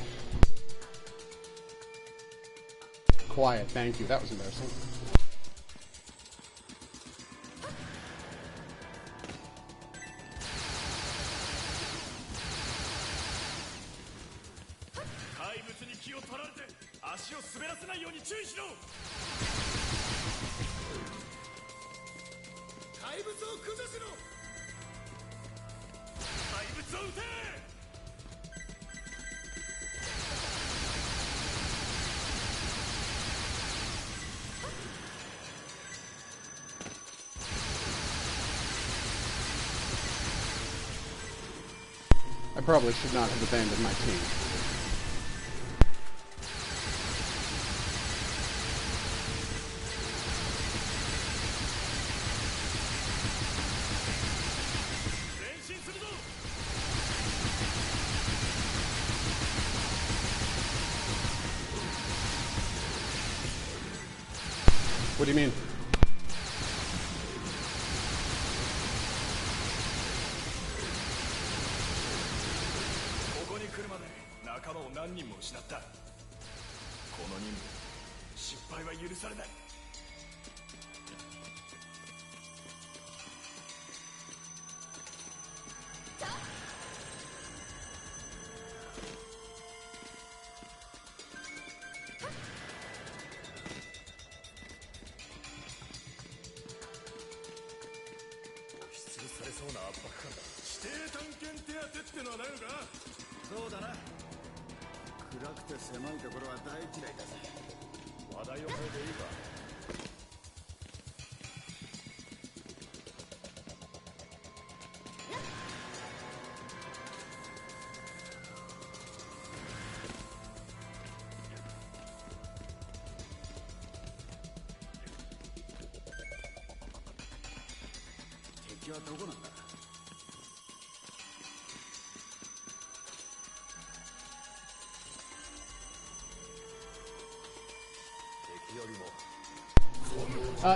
Quiet, thank you. That was embarrassing. I probably should not have abandoned my team. What do you mean?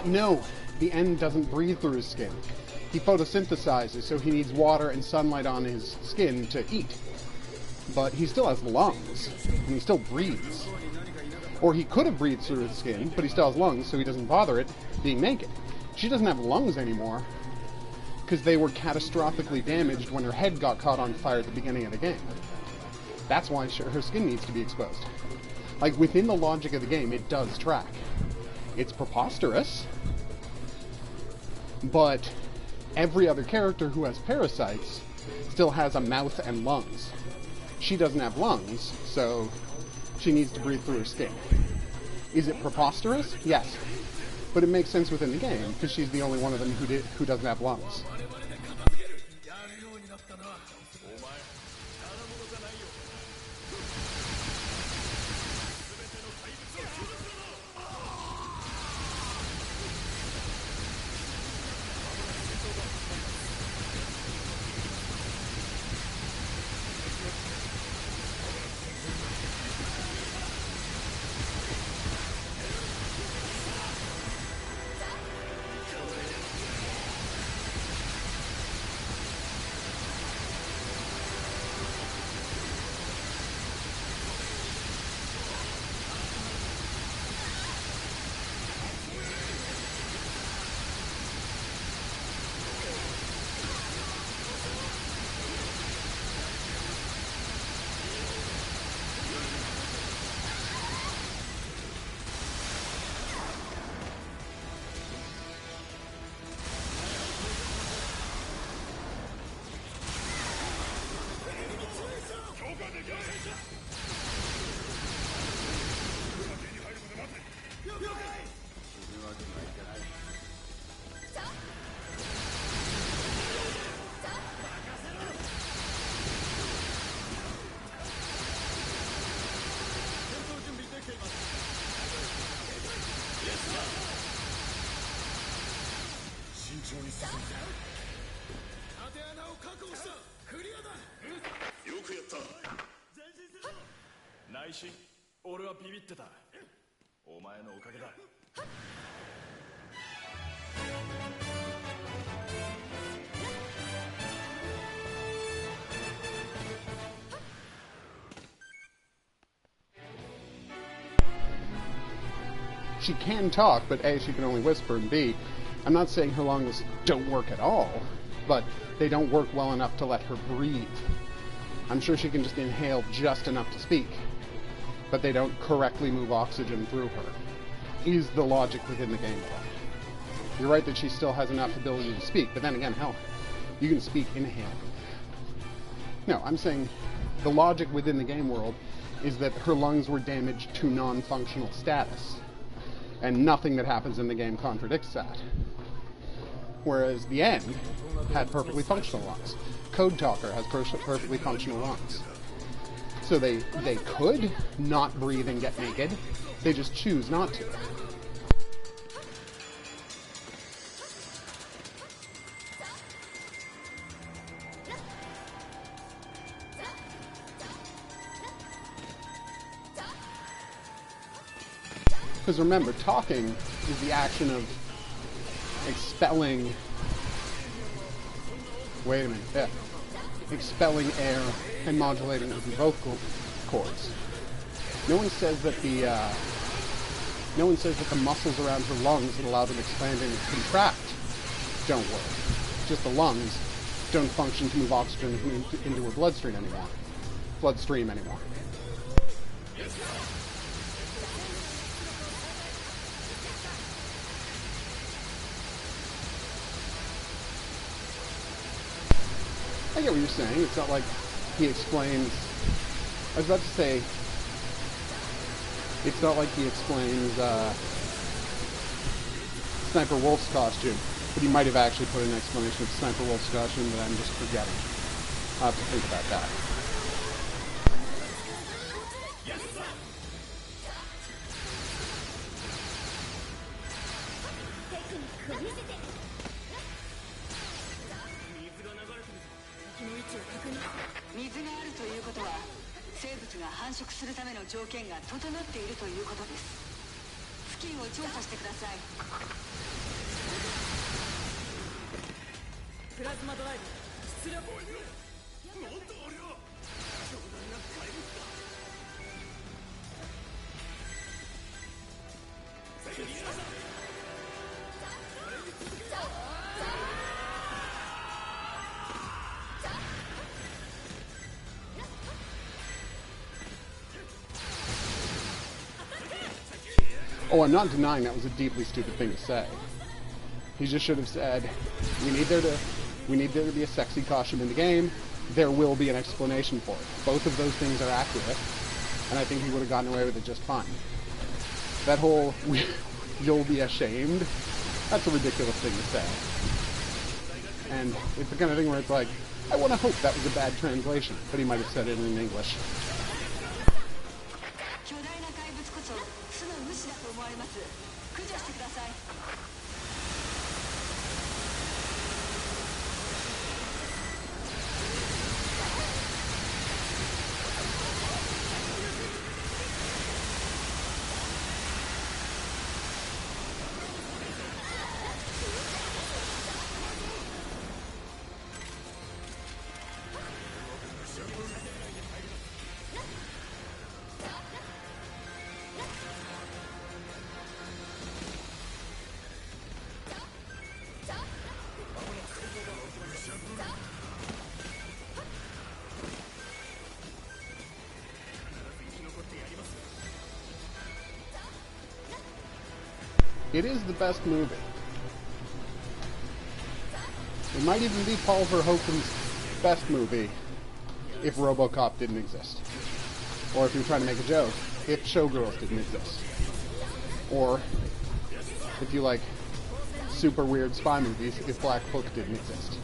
No, the end doesn't breathe through his skin. He photosynthesizes, so he needs water and sunlight on his skin to eat. But he still has lungs, and he still breathes. Or he could have breathed through his skin, but he still has lungs, so he doesn't bother it being naked. She doesn't have lungs anymore, because they were catastrophically damaged when her head got caught on fire at the beginning of the game. That's why her skin needs to be exposed. Like, within the logic of the game, it does track. It's preposterous, but every other character who has parasites still has a mouth and lungs. She doesn't have lungs, so she needs to breathe through her skin. Is it preposterous? Yes. But it makes sense within the game, because she's the only one of them who doesn't have lungs. She can talk, but A, she can only whisper, and B, I'm not saying her lungs don't work at all, but they don't work well enough to let her breathe. I'm sure she can just inhale just enough to speak, but they don't correctly move oxygen through her. Is the logic within the game though. You're right that she still has enough ability to speak, but then again, hell, you can speak inhaling. No, I'm saying the logic within the game world is that her lungs were damaged to non-functional status, and nothing that happens in the game contradicts that. Whereas the End had perfectly functional lungs. Code Talker has perfectly functional lungs. So they could not breathe and get naked, they just choose not to. Because remember, talking is the action of expelling... Wait a minute, yeah. Expelling air and modulating with your vocal cords. No one says that the muscles around her lungs that allow them to expand and contract don't work. Just the lungs don't function to move oxygen into her bloodstream anymore. I get what you're saying. It's not like he explains... I was about to say... It's not like he explains Sniper Wolf's costume, but he might have actually put an explanation of Sniper Wolf's costume that I'm just forgetting. I'll have to think about that. Oh, I'm not denying that was a deeply stupid thing to say. He just should have said, we need there to be a sexy costume in the game. There will be an explanation for it. Both of those things are accurate, and I think he would have gotten away with it just fine. That whole, you'll be ashamed, that's a ridiculous thing to say. And it's the kind of thing where it's like, I want to hope that was a bad translation, but he might have said it in English. It is the best movie. It might even be Paul Verhoeven's best movie if RoboCop didn't exist. Or if you're trying to make a joke, if Showgirls didn't exist. Or if you like super weird spy movies, if Black Book didn't exist.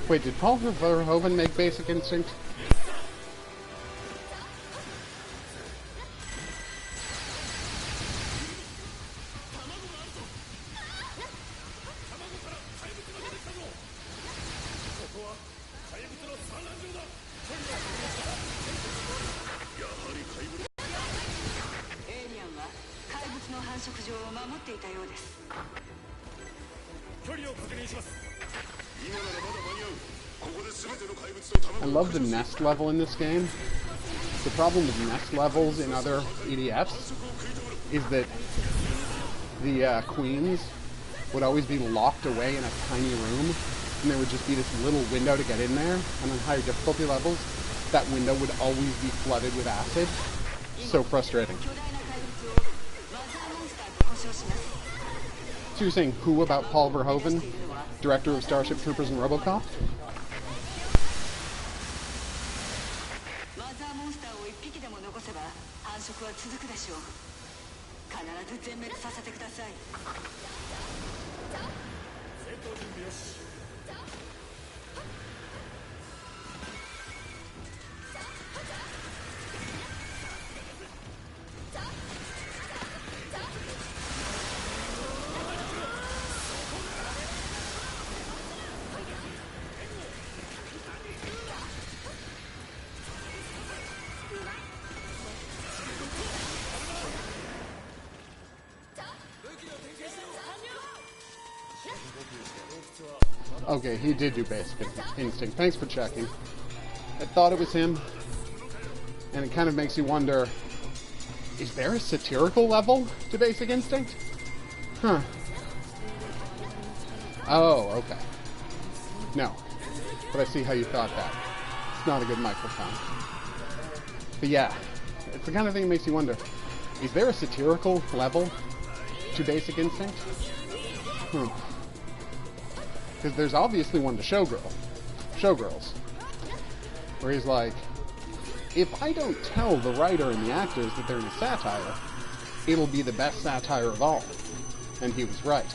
Wait, did Paul Verhoeven make Basic Instinct? I love the nest level in this game. The problem with nest levels in other EDFs is that the queens would always be locked away in a tiny room, and there would just be this little window to get in there, and on higher difficulty levels, that window would always be flooded with acid. So frustrating. So you're saying who about Paul Verhoeven, director of Starship Troopers and RoboCop? Okay, he did do Basic Instinct. Thanks for checking. I thought it was him, and it kind of makes you wonder, is there a satirical level to Basic Instinct? Huh. Oh, okay. No. But I see how you thought that. It's not a good microphone. But yeah, it's the kind of thing that makes you wonder, is there a satirical level to Basic Instinct? Because there's obviously one to Showgirls, where he's like, if I don't tell the writer and the actors that they're in a satire, it'll be the best satire of all. And he was right.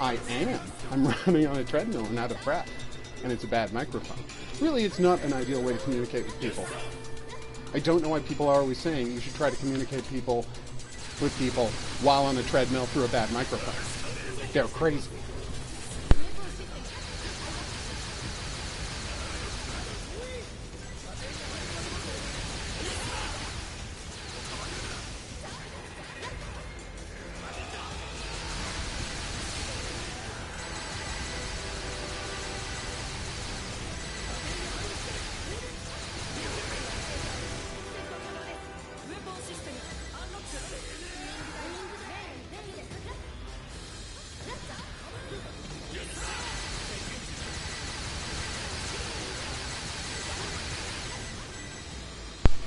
I am. I'm running on a treadmill and out of breath. And it's a bad microphone. Really, it's not an ideal way to communicate with people. I don't know why people are always saying you should try to communicate with people while on a treadmill through a bad microphone. They're crazy.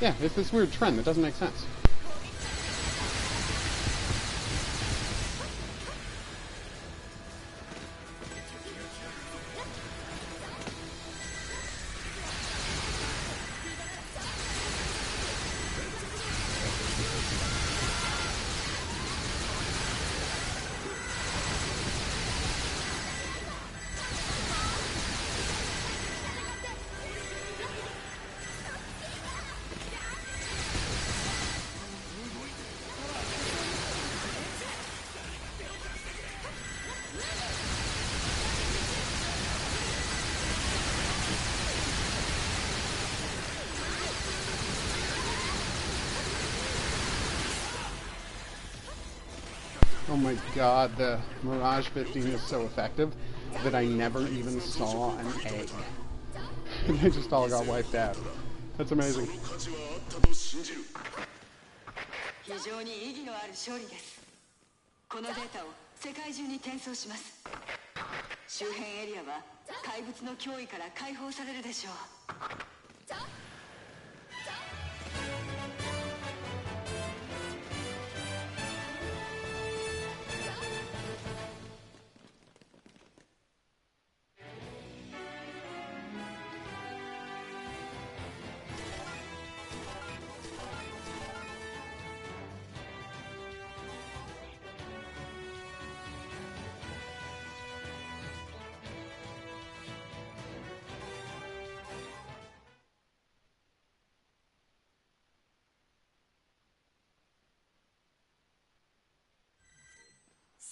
Yeah, it's this weird trend that doesn't make sense. Oh my god, the Mirage 15 is so effective that I never even saw an egg. They just all got wiped out. That's amazing. 非常に意義のある勝利です。このデータを世界中に転送します。周辺エリアは怪物の脅威から解放されるでしょう。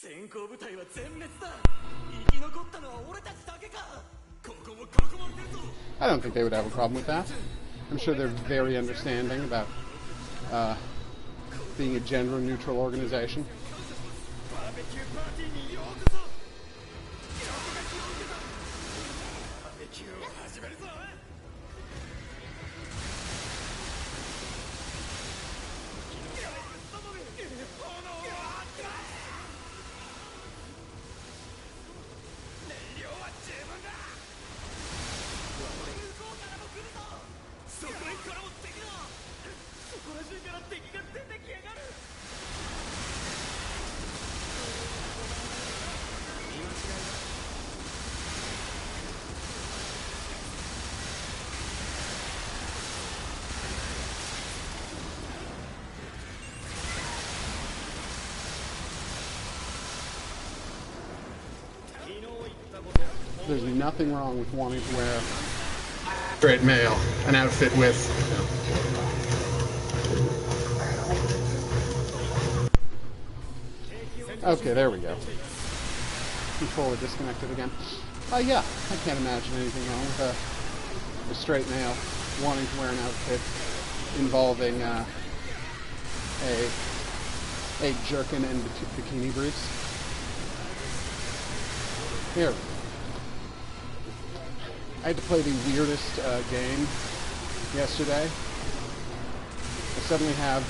先行部隊は全滅だ。生き残ったのは俺たちだけか。ここも囲まれてるぞ。I don't think they would have a problem with that. I'm sure they're very understanding about being a gender-neutral organization. バーベキューパーティーにようこそ。バーベキューを始めるぞ。There's nothing wrong with wanting to wear straight male, an outfit with okay, there we go. Controller disconnected again. Yeah, I can't imagine anything wrong with a straight male wanting to wear an outfit involving a jerkin and bikini briefs. Here. I had to play the weirdest game yesterday. I suddenly have,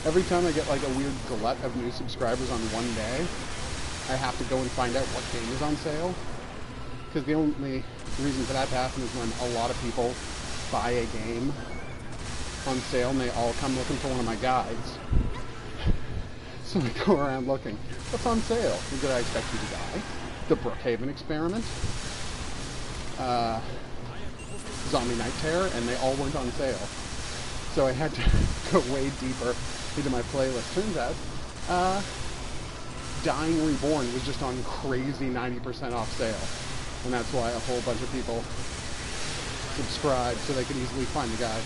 every time I get like a weird glut of new subscribers on one day, I have to go and find out what game is on sale. Because the only reason for that to happen is when a lot of people buy a game on sale and they all come looking for one of my guides. So I go around looking. What's on sale? Did I expect you to die? The Brookhaven Experiment? Zombie Night Terror, and they all weren't on sale. So I had to go way deeper into my playlist. Turns out, Dying Reborn was just on crazy 90% off sale. And that's why a whole bunch of people subscribed so they could easily find the guide.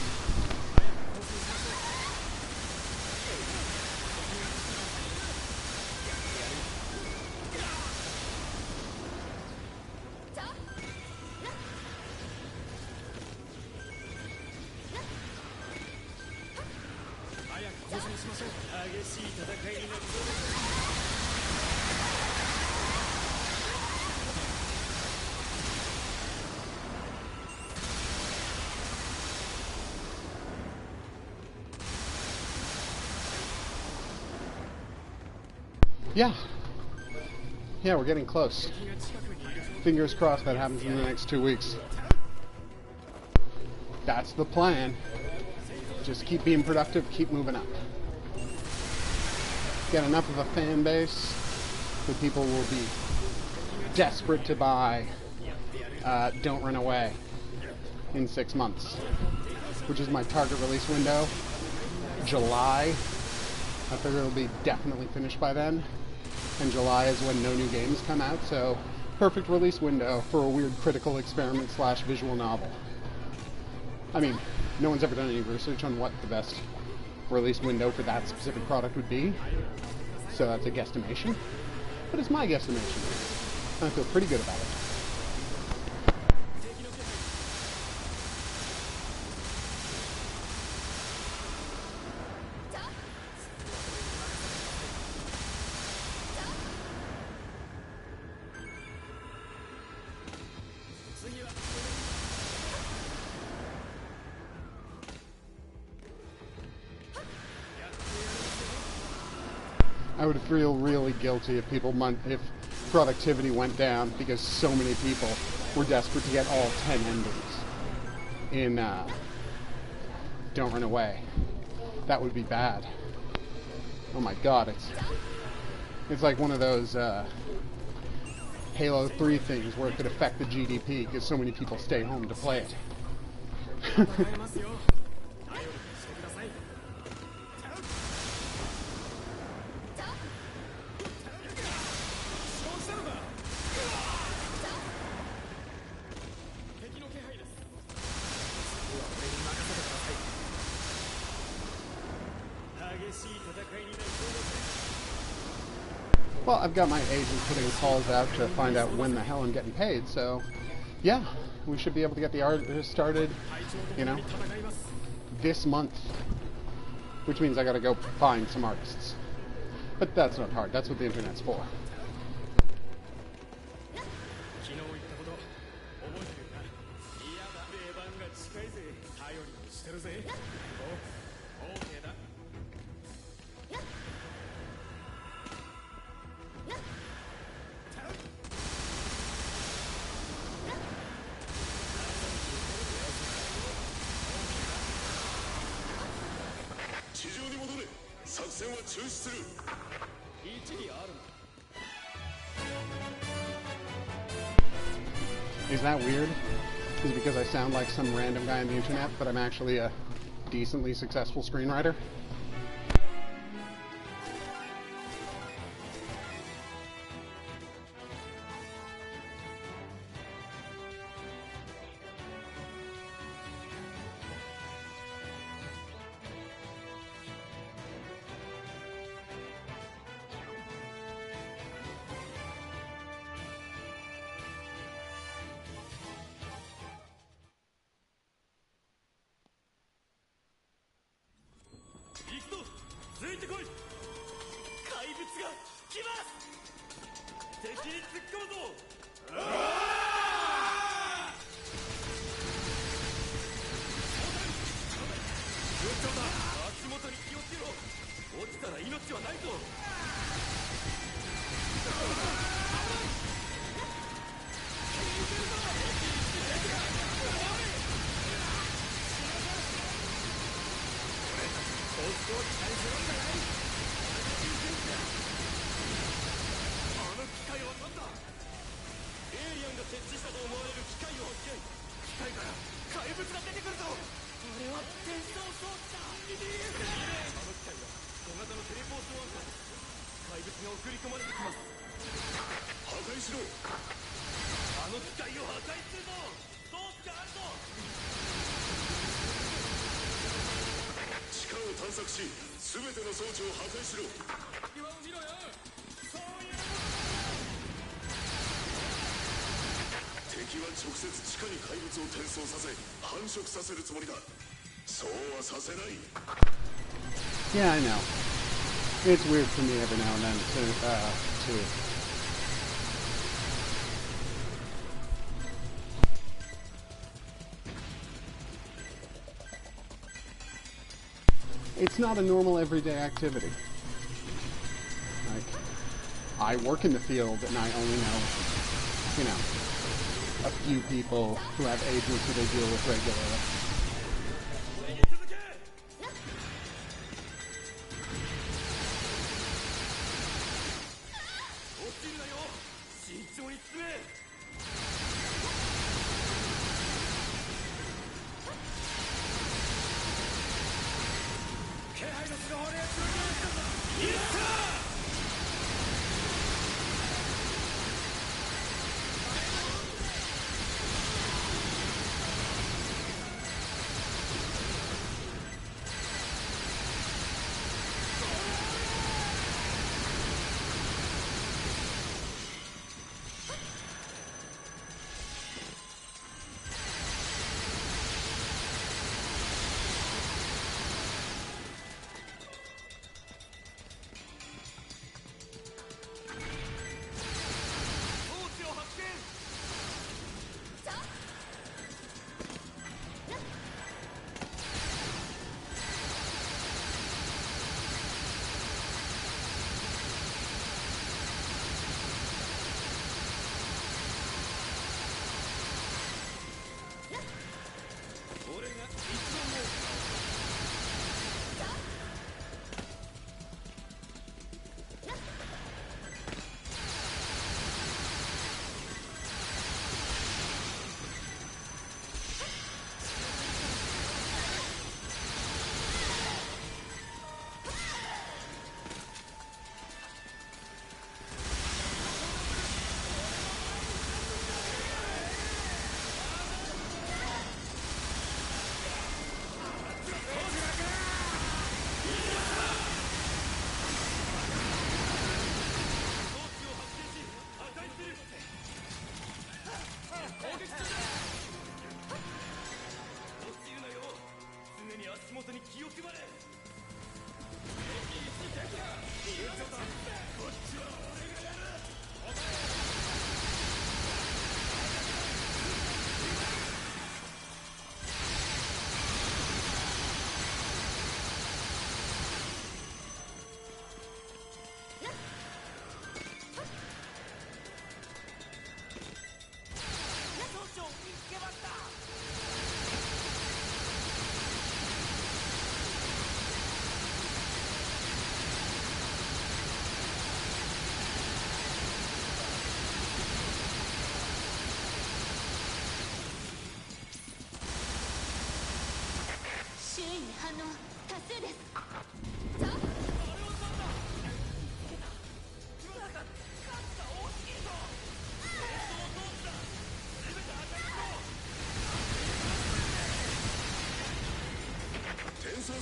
Yeah, we're getting close. Fingers crossed that happens in the next 2 weeks. That's the plan. Just keep being productive, keep moving up. Get enough of a fan base that people will be desperate to buy Don't Run Away in 6 months, which is my target release window. July. I figure it'll be definitely finished by then. And July is when no new games come out, so perfect release window for a weird critical experiment / visual novel. I mean, no one's ever done any research on what the best release window for that specific product would be, so that's a guesstimation. But it's my guesstimation, and I feel pretty good about it. I would feel really guilty if if productivity went down because so many people were desperate to get all 10 endings in Don't Run Away. That would be bad. Oh my god, it's like one of those Halo 3 things where it could affect the GDP because so many people stay home to play it. Well, I've got my agent putting calls out to find out when the hell I'm getting paid, so yeah, we should be able to get the art started, you know, this month, which means I gotta go find some artists. But that's not hard, that's what the internet's for. Is that weird? Is it because I sound like some random guy on the internet, but I'm actually a decently successful screenwriter? 怪物が出てくるぞ。これは転送装置だ。EDF あの機体は小型のテレポートワンカーです。怪物が送り込まれてきます。破壊しろ。あの機体を破壊するぞ。装置があるぞ。地下を探索し全ての装置を破壊しろ。岩を見ろよ。そういう敵は直接地下に怪物を転送させ繁殖させるつもりだ。そうはさせない。 Yeah, I know. It's weird for me every now and then to It's not a normal everyday activity. Like, I work in the field and I only know, you know, a few people who have agents who they deal with regularly.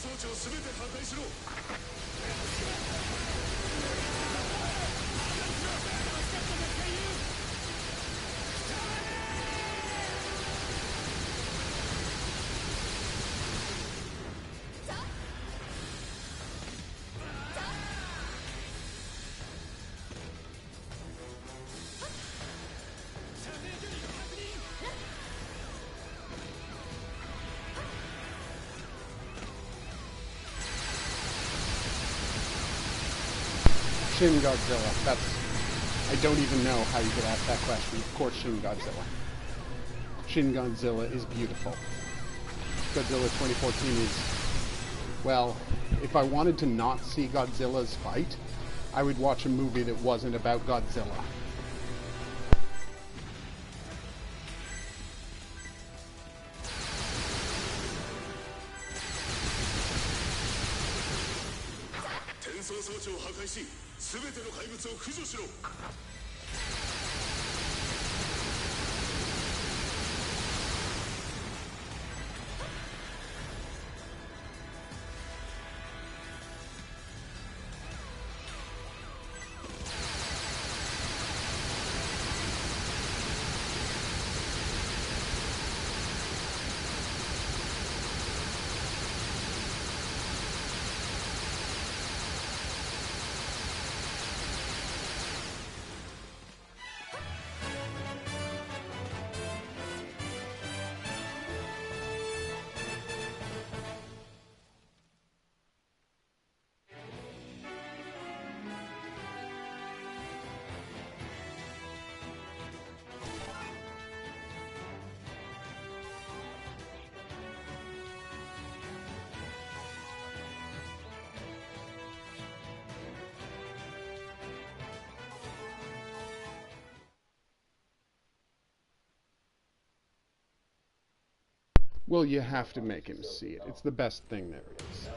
装置を全て破壊しろ。Shin Godzilla. That's... I don't even know how you could ask that question. Of course, Shin Godzilla. Shin Godzilla is beautiful. Godzilla 2014 is... Well, if I wanted to not see Godzilla's fight, I would watch a movie that wasn't about Godzilla. 装装置を破壊し全ての怪物を駆除しろ。 Well, you have to make him see it. It's the best thing there is.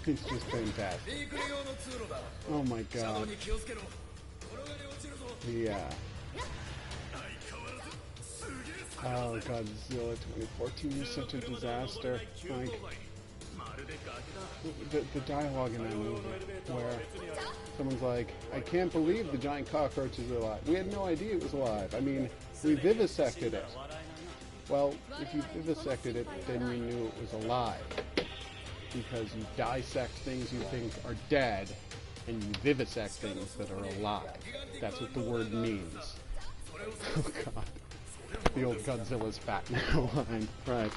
It's just fantastic. Oh my god. Yeah. Oh, Godzilla 2014 was such a disaster. Like, the dialogue in that movie, where someone's like, I can't believe the giant cockroach is alive. We had no idea it was alive. I mean, we vivisected it. Well, if you vivisected it, then you knew it was alive. Because you dissect things you think are dead, and you vivisect things that are alive. That's what the word means. Oh god. The old Godzilla's fat now line. Right.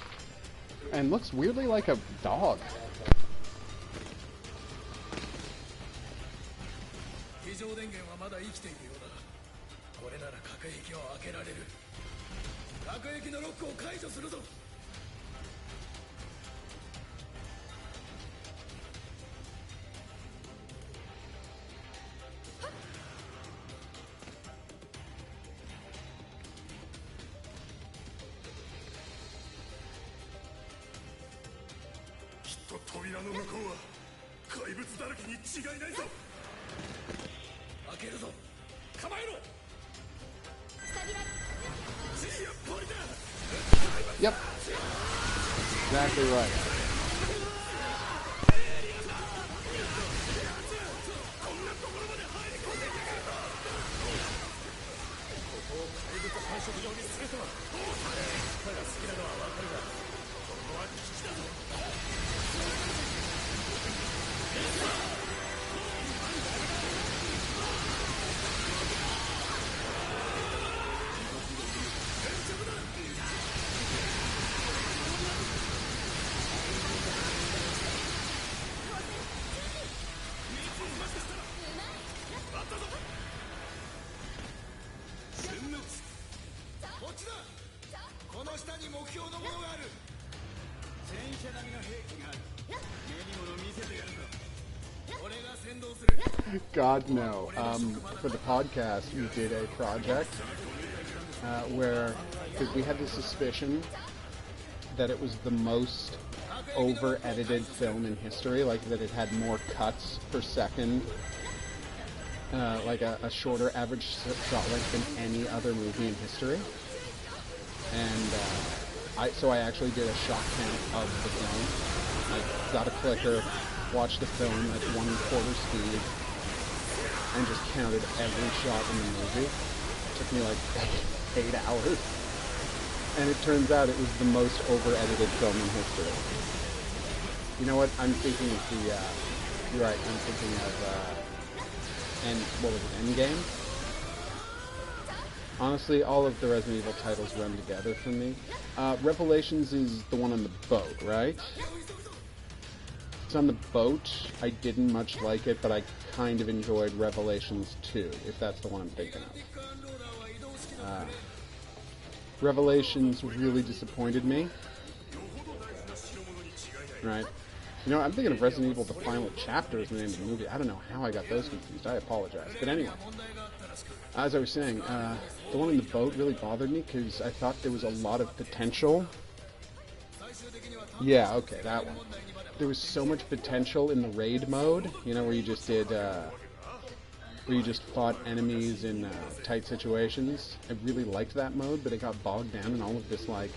And looks weirdly like a dog. Yep. Exactly right. God, no. For the podcast, we did a project where, because we had the suspicion that it was the most over-edited film in history, like that it had more cuts per second, like a shorter average shot length than any other movie in history. And so I actually did a shot count of the film. I got a clicker, watched the film at 1/4 speed, and just counted every shot in the movie. It took me like 8 hours. And it turns out it was the most over-edited film in history. You know what? I'm thinking of you're right, I'm thinking of, what was it, Endgame? Honestly, all of the Resident Evil titles run together for me. Revelations is the one on the boat, right? It's on the boat. I didn't much like it, but I kind of enjoyed Revelations 2, if that's the one I'm thinking of. Revelations really disappointed me. Right? You know, I'm thinking of Resident Evil: The Final Chapter is the name of the movie. I don't know how I got those confused. I apologize. But anyway, as I was saying, the one in the boat really bothered me because I thought there was a lot of potential Yeah, okay, that one. There was so much potential in the raid mode, you know, where you just did, where you just fought enemies in tight situations. I really liked that mode, but it got bogged down in all of this, like,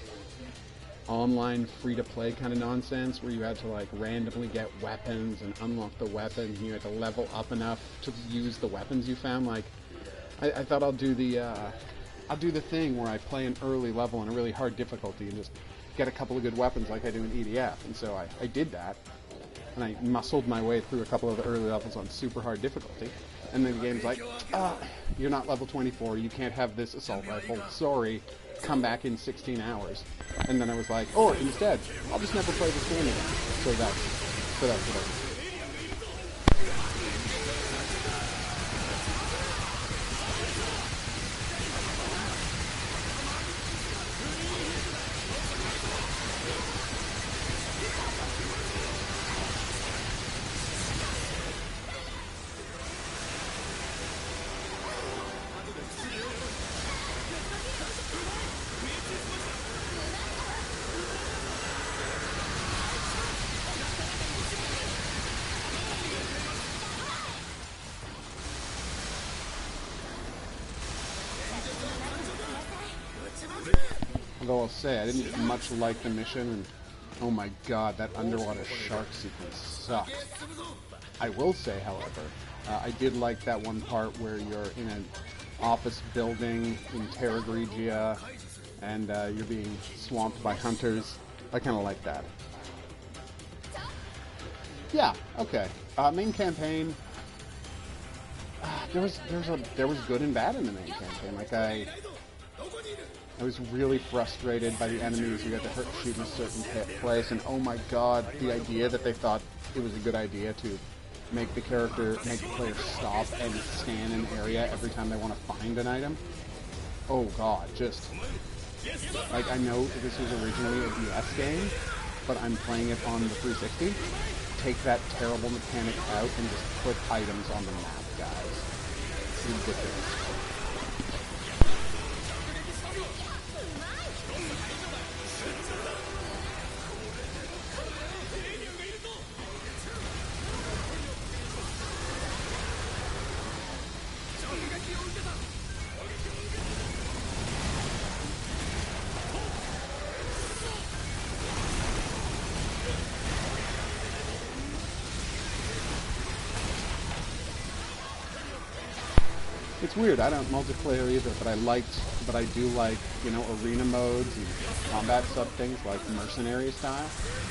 online free-to-play kind of nonsense where you had to, like, randomly get weapons and unlock the weapons, and you had to level up enough to use the weapons you found. Like, I thought I'll do the thing where I play an early level on a really hard difficulty and just get a couple of good weapons like I do in EDF. And so I did that, and I muscled my way through a couple of the early levels on super hard difficulty. And then the game's like, you're not level 24, you can't have this assault rifle, sorry, come back in 16 hours. And then I was like, or instead, I'll just never play this game again. So that's what I did. Although I'll say, I didn't much like the mission, and oh my god, that underwater shark sequence sucked. I will say, however, I did like that one part where you're in an office building in Terra Grigia, and you're being swamped by hunters. I kind of like that. Yeah, okay. Main campaign. There was good and bad in the main campaign. Like I was really frustrated by the enemies who had to shoot in a certain place, and oh my god, the idea that they thought it was a good idea to make the player stop and scan an area every time they want to find an item. Oh god, just like, I know this was originally a DS game, but I'm playing it on the 360. Take that terrible mechanic out and just put items on the map, guys. It's ridiculous. It's weird, I don't multiplayer either, but I do like, you know, arena modes and combat sub-things like mercenary style.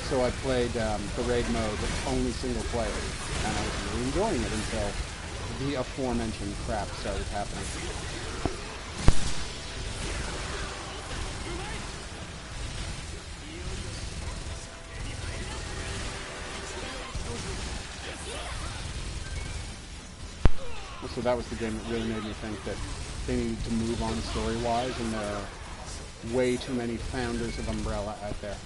So I played the raid mode with only single player, and I was really enjoying it until the aforementioned crap started happening. So that was the game that really made me think that they needed to move on story-wise, and there are way too many founders of Umbrella out there.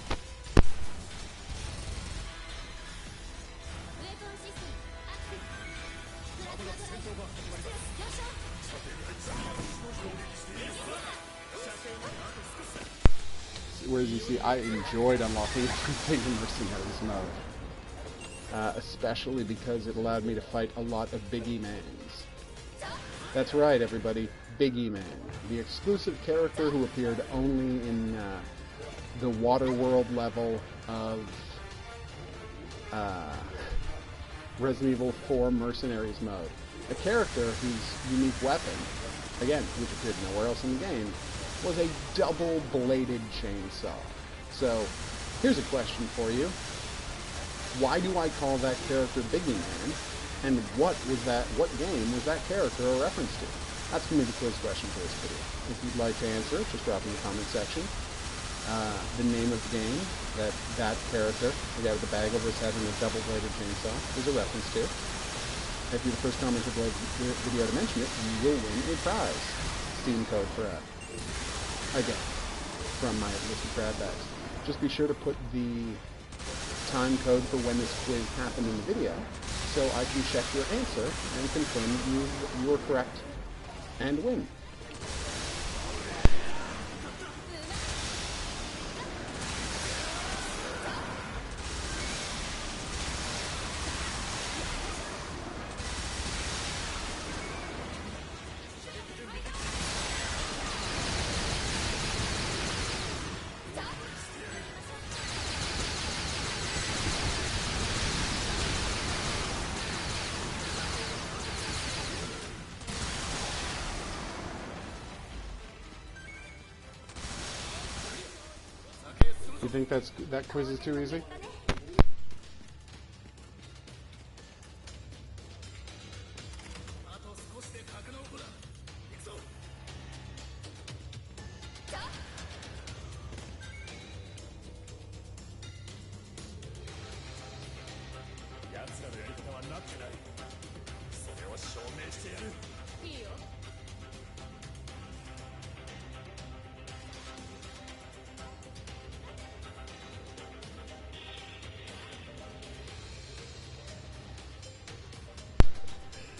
Whereas you see, I enjoyed unlocking everything in Mercenaries mode. Especially because it allowed me to fight a lot of Biggie Mans. That's right, everybody, Biggie Man, the exclusive character who appeared only in the Waterworld level of Resident Evil 4 Mercenaries mode. A character whose unique weapon, again, which appeared nowhere else in the game, was a double-bladed chainsaw. So, here's a question for you. Why do I call that character Biggie Man? And what game was that character a reference to? That's going to be the quiz question for this video. If you'd like to answer it, just drop in the comment section. The name of the game that character, the guy with the bag over his head and a double-bladed chainsaw, is a reference to. If you're the first commenter below the video to mention it, you will win a prize. Steam code for again, from my list of grab bags. Just be sure to put the time code for when this quiz happened in the video, so I can check your answer and confirm you were correct and win. You think that quiz is too easy?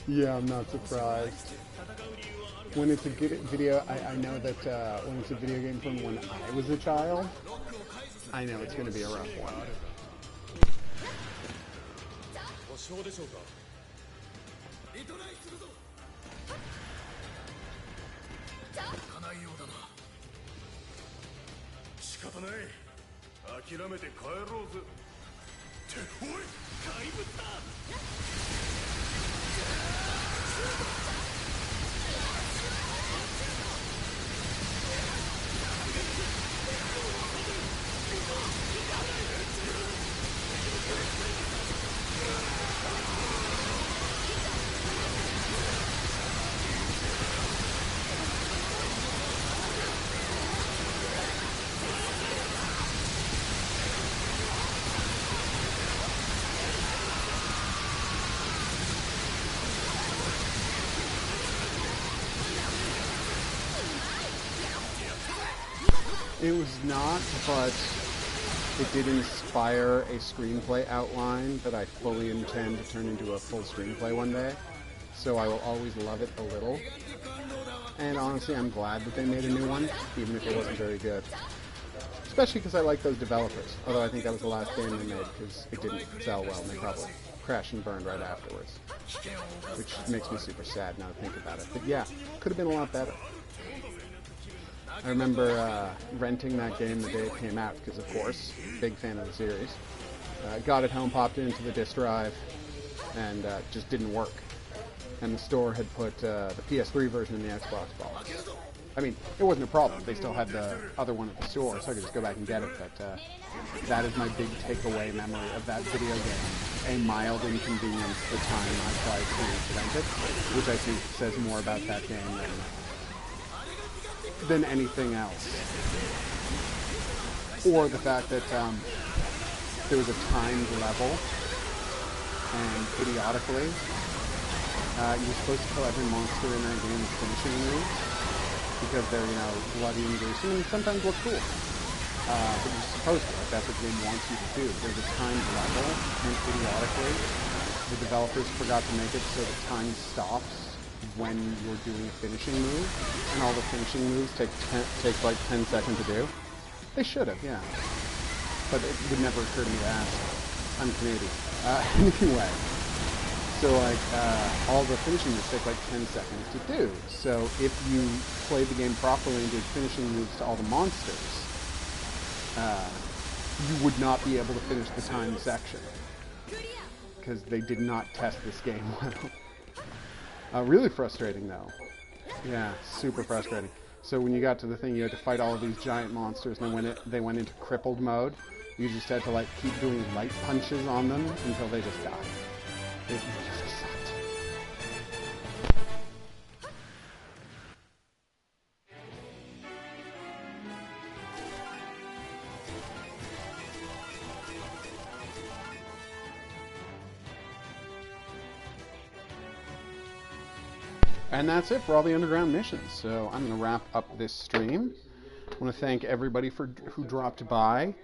Yeah, I'm not surprised. When it's a video, I know that when it's a video game from when I was a child, I know it's going to be a rough one. It was not, but it did inspire a screenplay outline that I fully intend to turn into a full screenplay one day. So I will always love it a little. And honestly, I'm glad that they made a new one, even if it wasn't very good. Especially because I like those developers. Although I think that was the last game they made because it didn't sell well and they probably crashed and burned right afterwards. Which makes me super sad now to think about it. But yeah, could have been a lot better. I remember renting that game the day it came out because, of course, big fan of the series. Got it home, popped it into the disk drive, and just didn't work. And the store had put the PS3 version in the Xbox box. I mean, it wasn't a problem. They still had the other one at the store, so I could just go back and get it. But that is my big takeaway memory of that video game. A mild inconvenience the time I tried to rent it, which I think says more about that game than anything else. Or the fact that there was a timed level, and idiotically, you're supposed to kill every monster in that game's finishing moves, because they're, you know, bloody and gruesome, and sometimes look cool. But you're supposed to, like, that's what the game wants you to do. There's a timed level, and idiotically, the developers forgot to make it so the time stops when you're doing a finishing move, and all the finishing moves take like 10 seconds to do. They should have, yeah. But it would never occur to me to ask. I'm Canadian. Anyway, so like all the finishing moves take like 10 seconds to do. So if you played the game properly and did finishing moves to all the monsters, you would not be able to finish the time section because they did not test this game well. Really frustrating, though. Yeah, super frustrating. So when you got to the thing, you had to fight all of these giant monsters, and when they went into crippled mode, you just had to, like, keep doing light punches on them until they just died. It just sucked. And that's it for all the underground missions. So I'm going to wrap up this stream. I want to thank everybody who dropped by.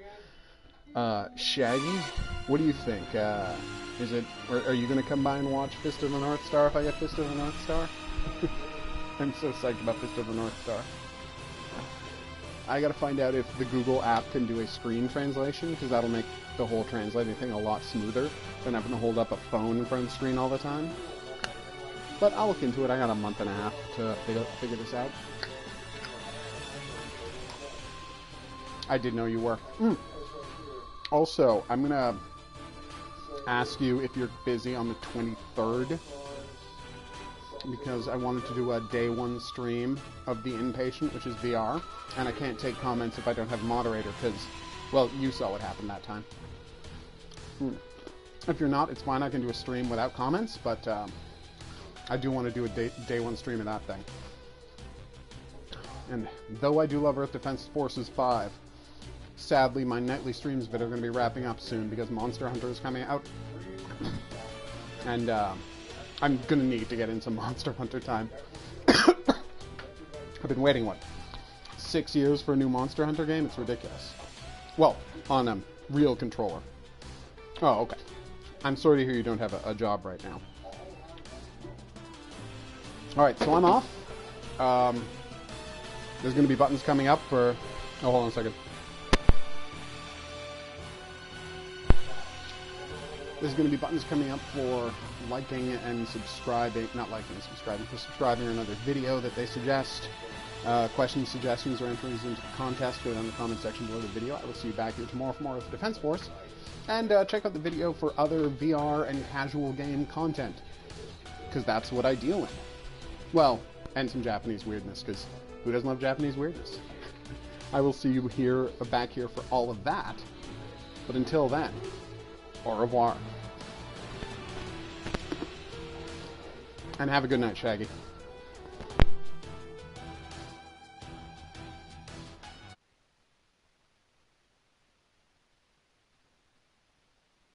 Shaggy, what do you think? Are you going to come by and watch Fist of the North Star if I get Fist of the North Star? I'm so psyched about Fist of the North Star. I got to find out if the Google app can do a screen translation, because that'll make the whole translating thing a lot smoother than having to hold up a phone in front of the screen all the time. But I'll look into it. I got a month and a half to figure this out. I did know you were. Also, I'm going to ask you if you're busy on the 23rd, because I wanted to do a day one stream of The Inpatient, which is VR, and I can't take comments if I don't have a moderator, because Well, you saw what happened that time. If you're not, it's fine. I can do a stream without comments, but I do want to do a day one stream of that thing. And though I do love Earth Defense Forces 5, sadly my nightly streams of it are going to be wrapping up soon because Monster Hunter is coming out. And I'm going to need to get in some Monster Hunter time. I've been waiting, what, 6 years for a new Monster Hunter game? It's ridiculous. Well, on a real controller. Oh, okay. I'm sorry to hear you don't have a job right now. Alright, so I'm off. There's going to be buttons coming up for... Oh, hold on a second. There's going to be buttons coming up for liking and subscribing. Not liking and subscribing, for subscribing to another video that they suggest. Questions, suggestions, or entries into the contest, go down in the comment section below the video. I will see you back here tomorrow for more of the Defense Force. And check out the video for other VR and casual game content. Because that's what I deal in. Well, and some Japanese weirdness, because who doesn't love Japanese weirdness? I will see you here, back here for all of that. But until then, au revoir. And have a good night, Shaggy.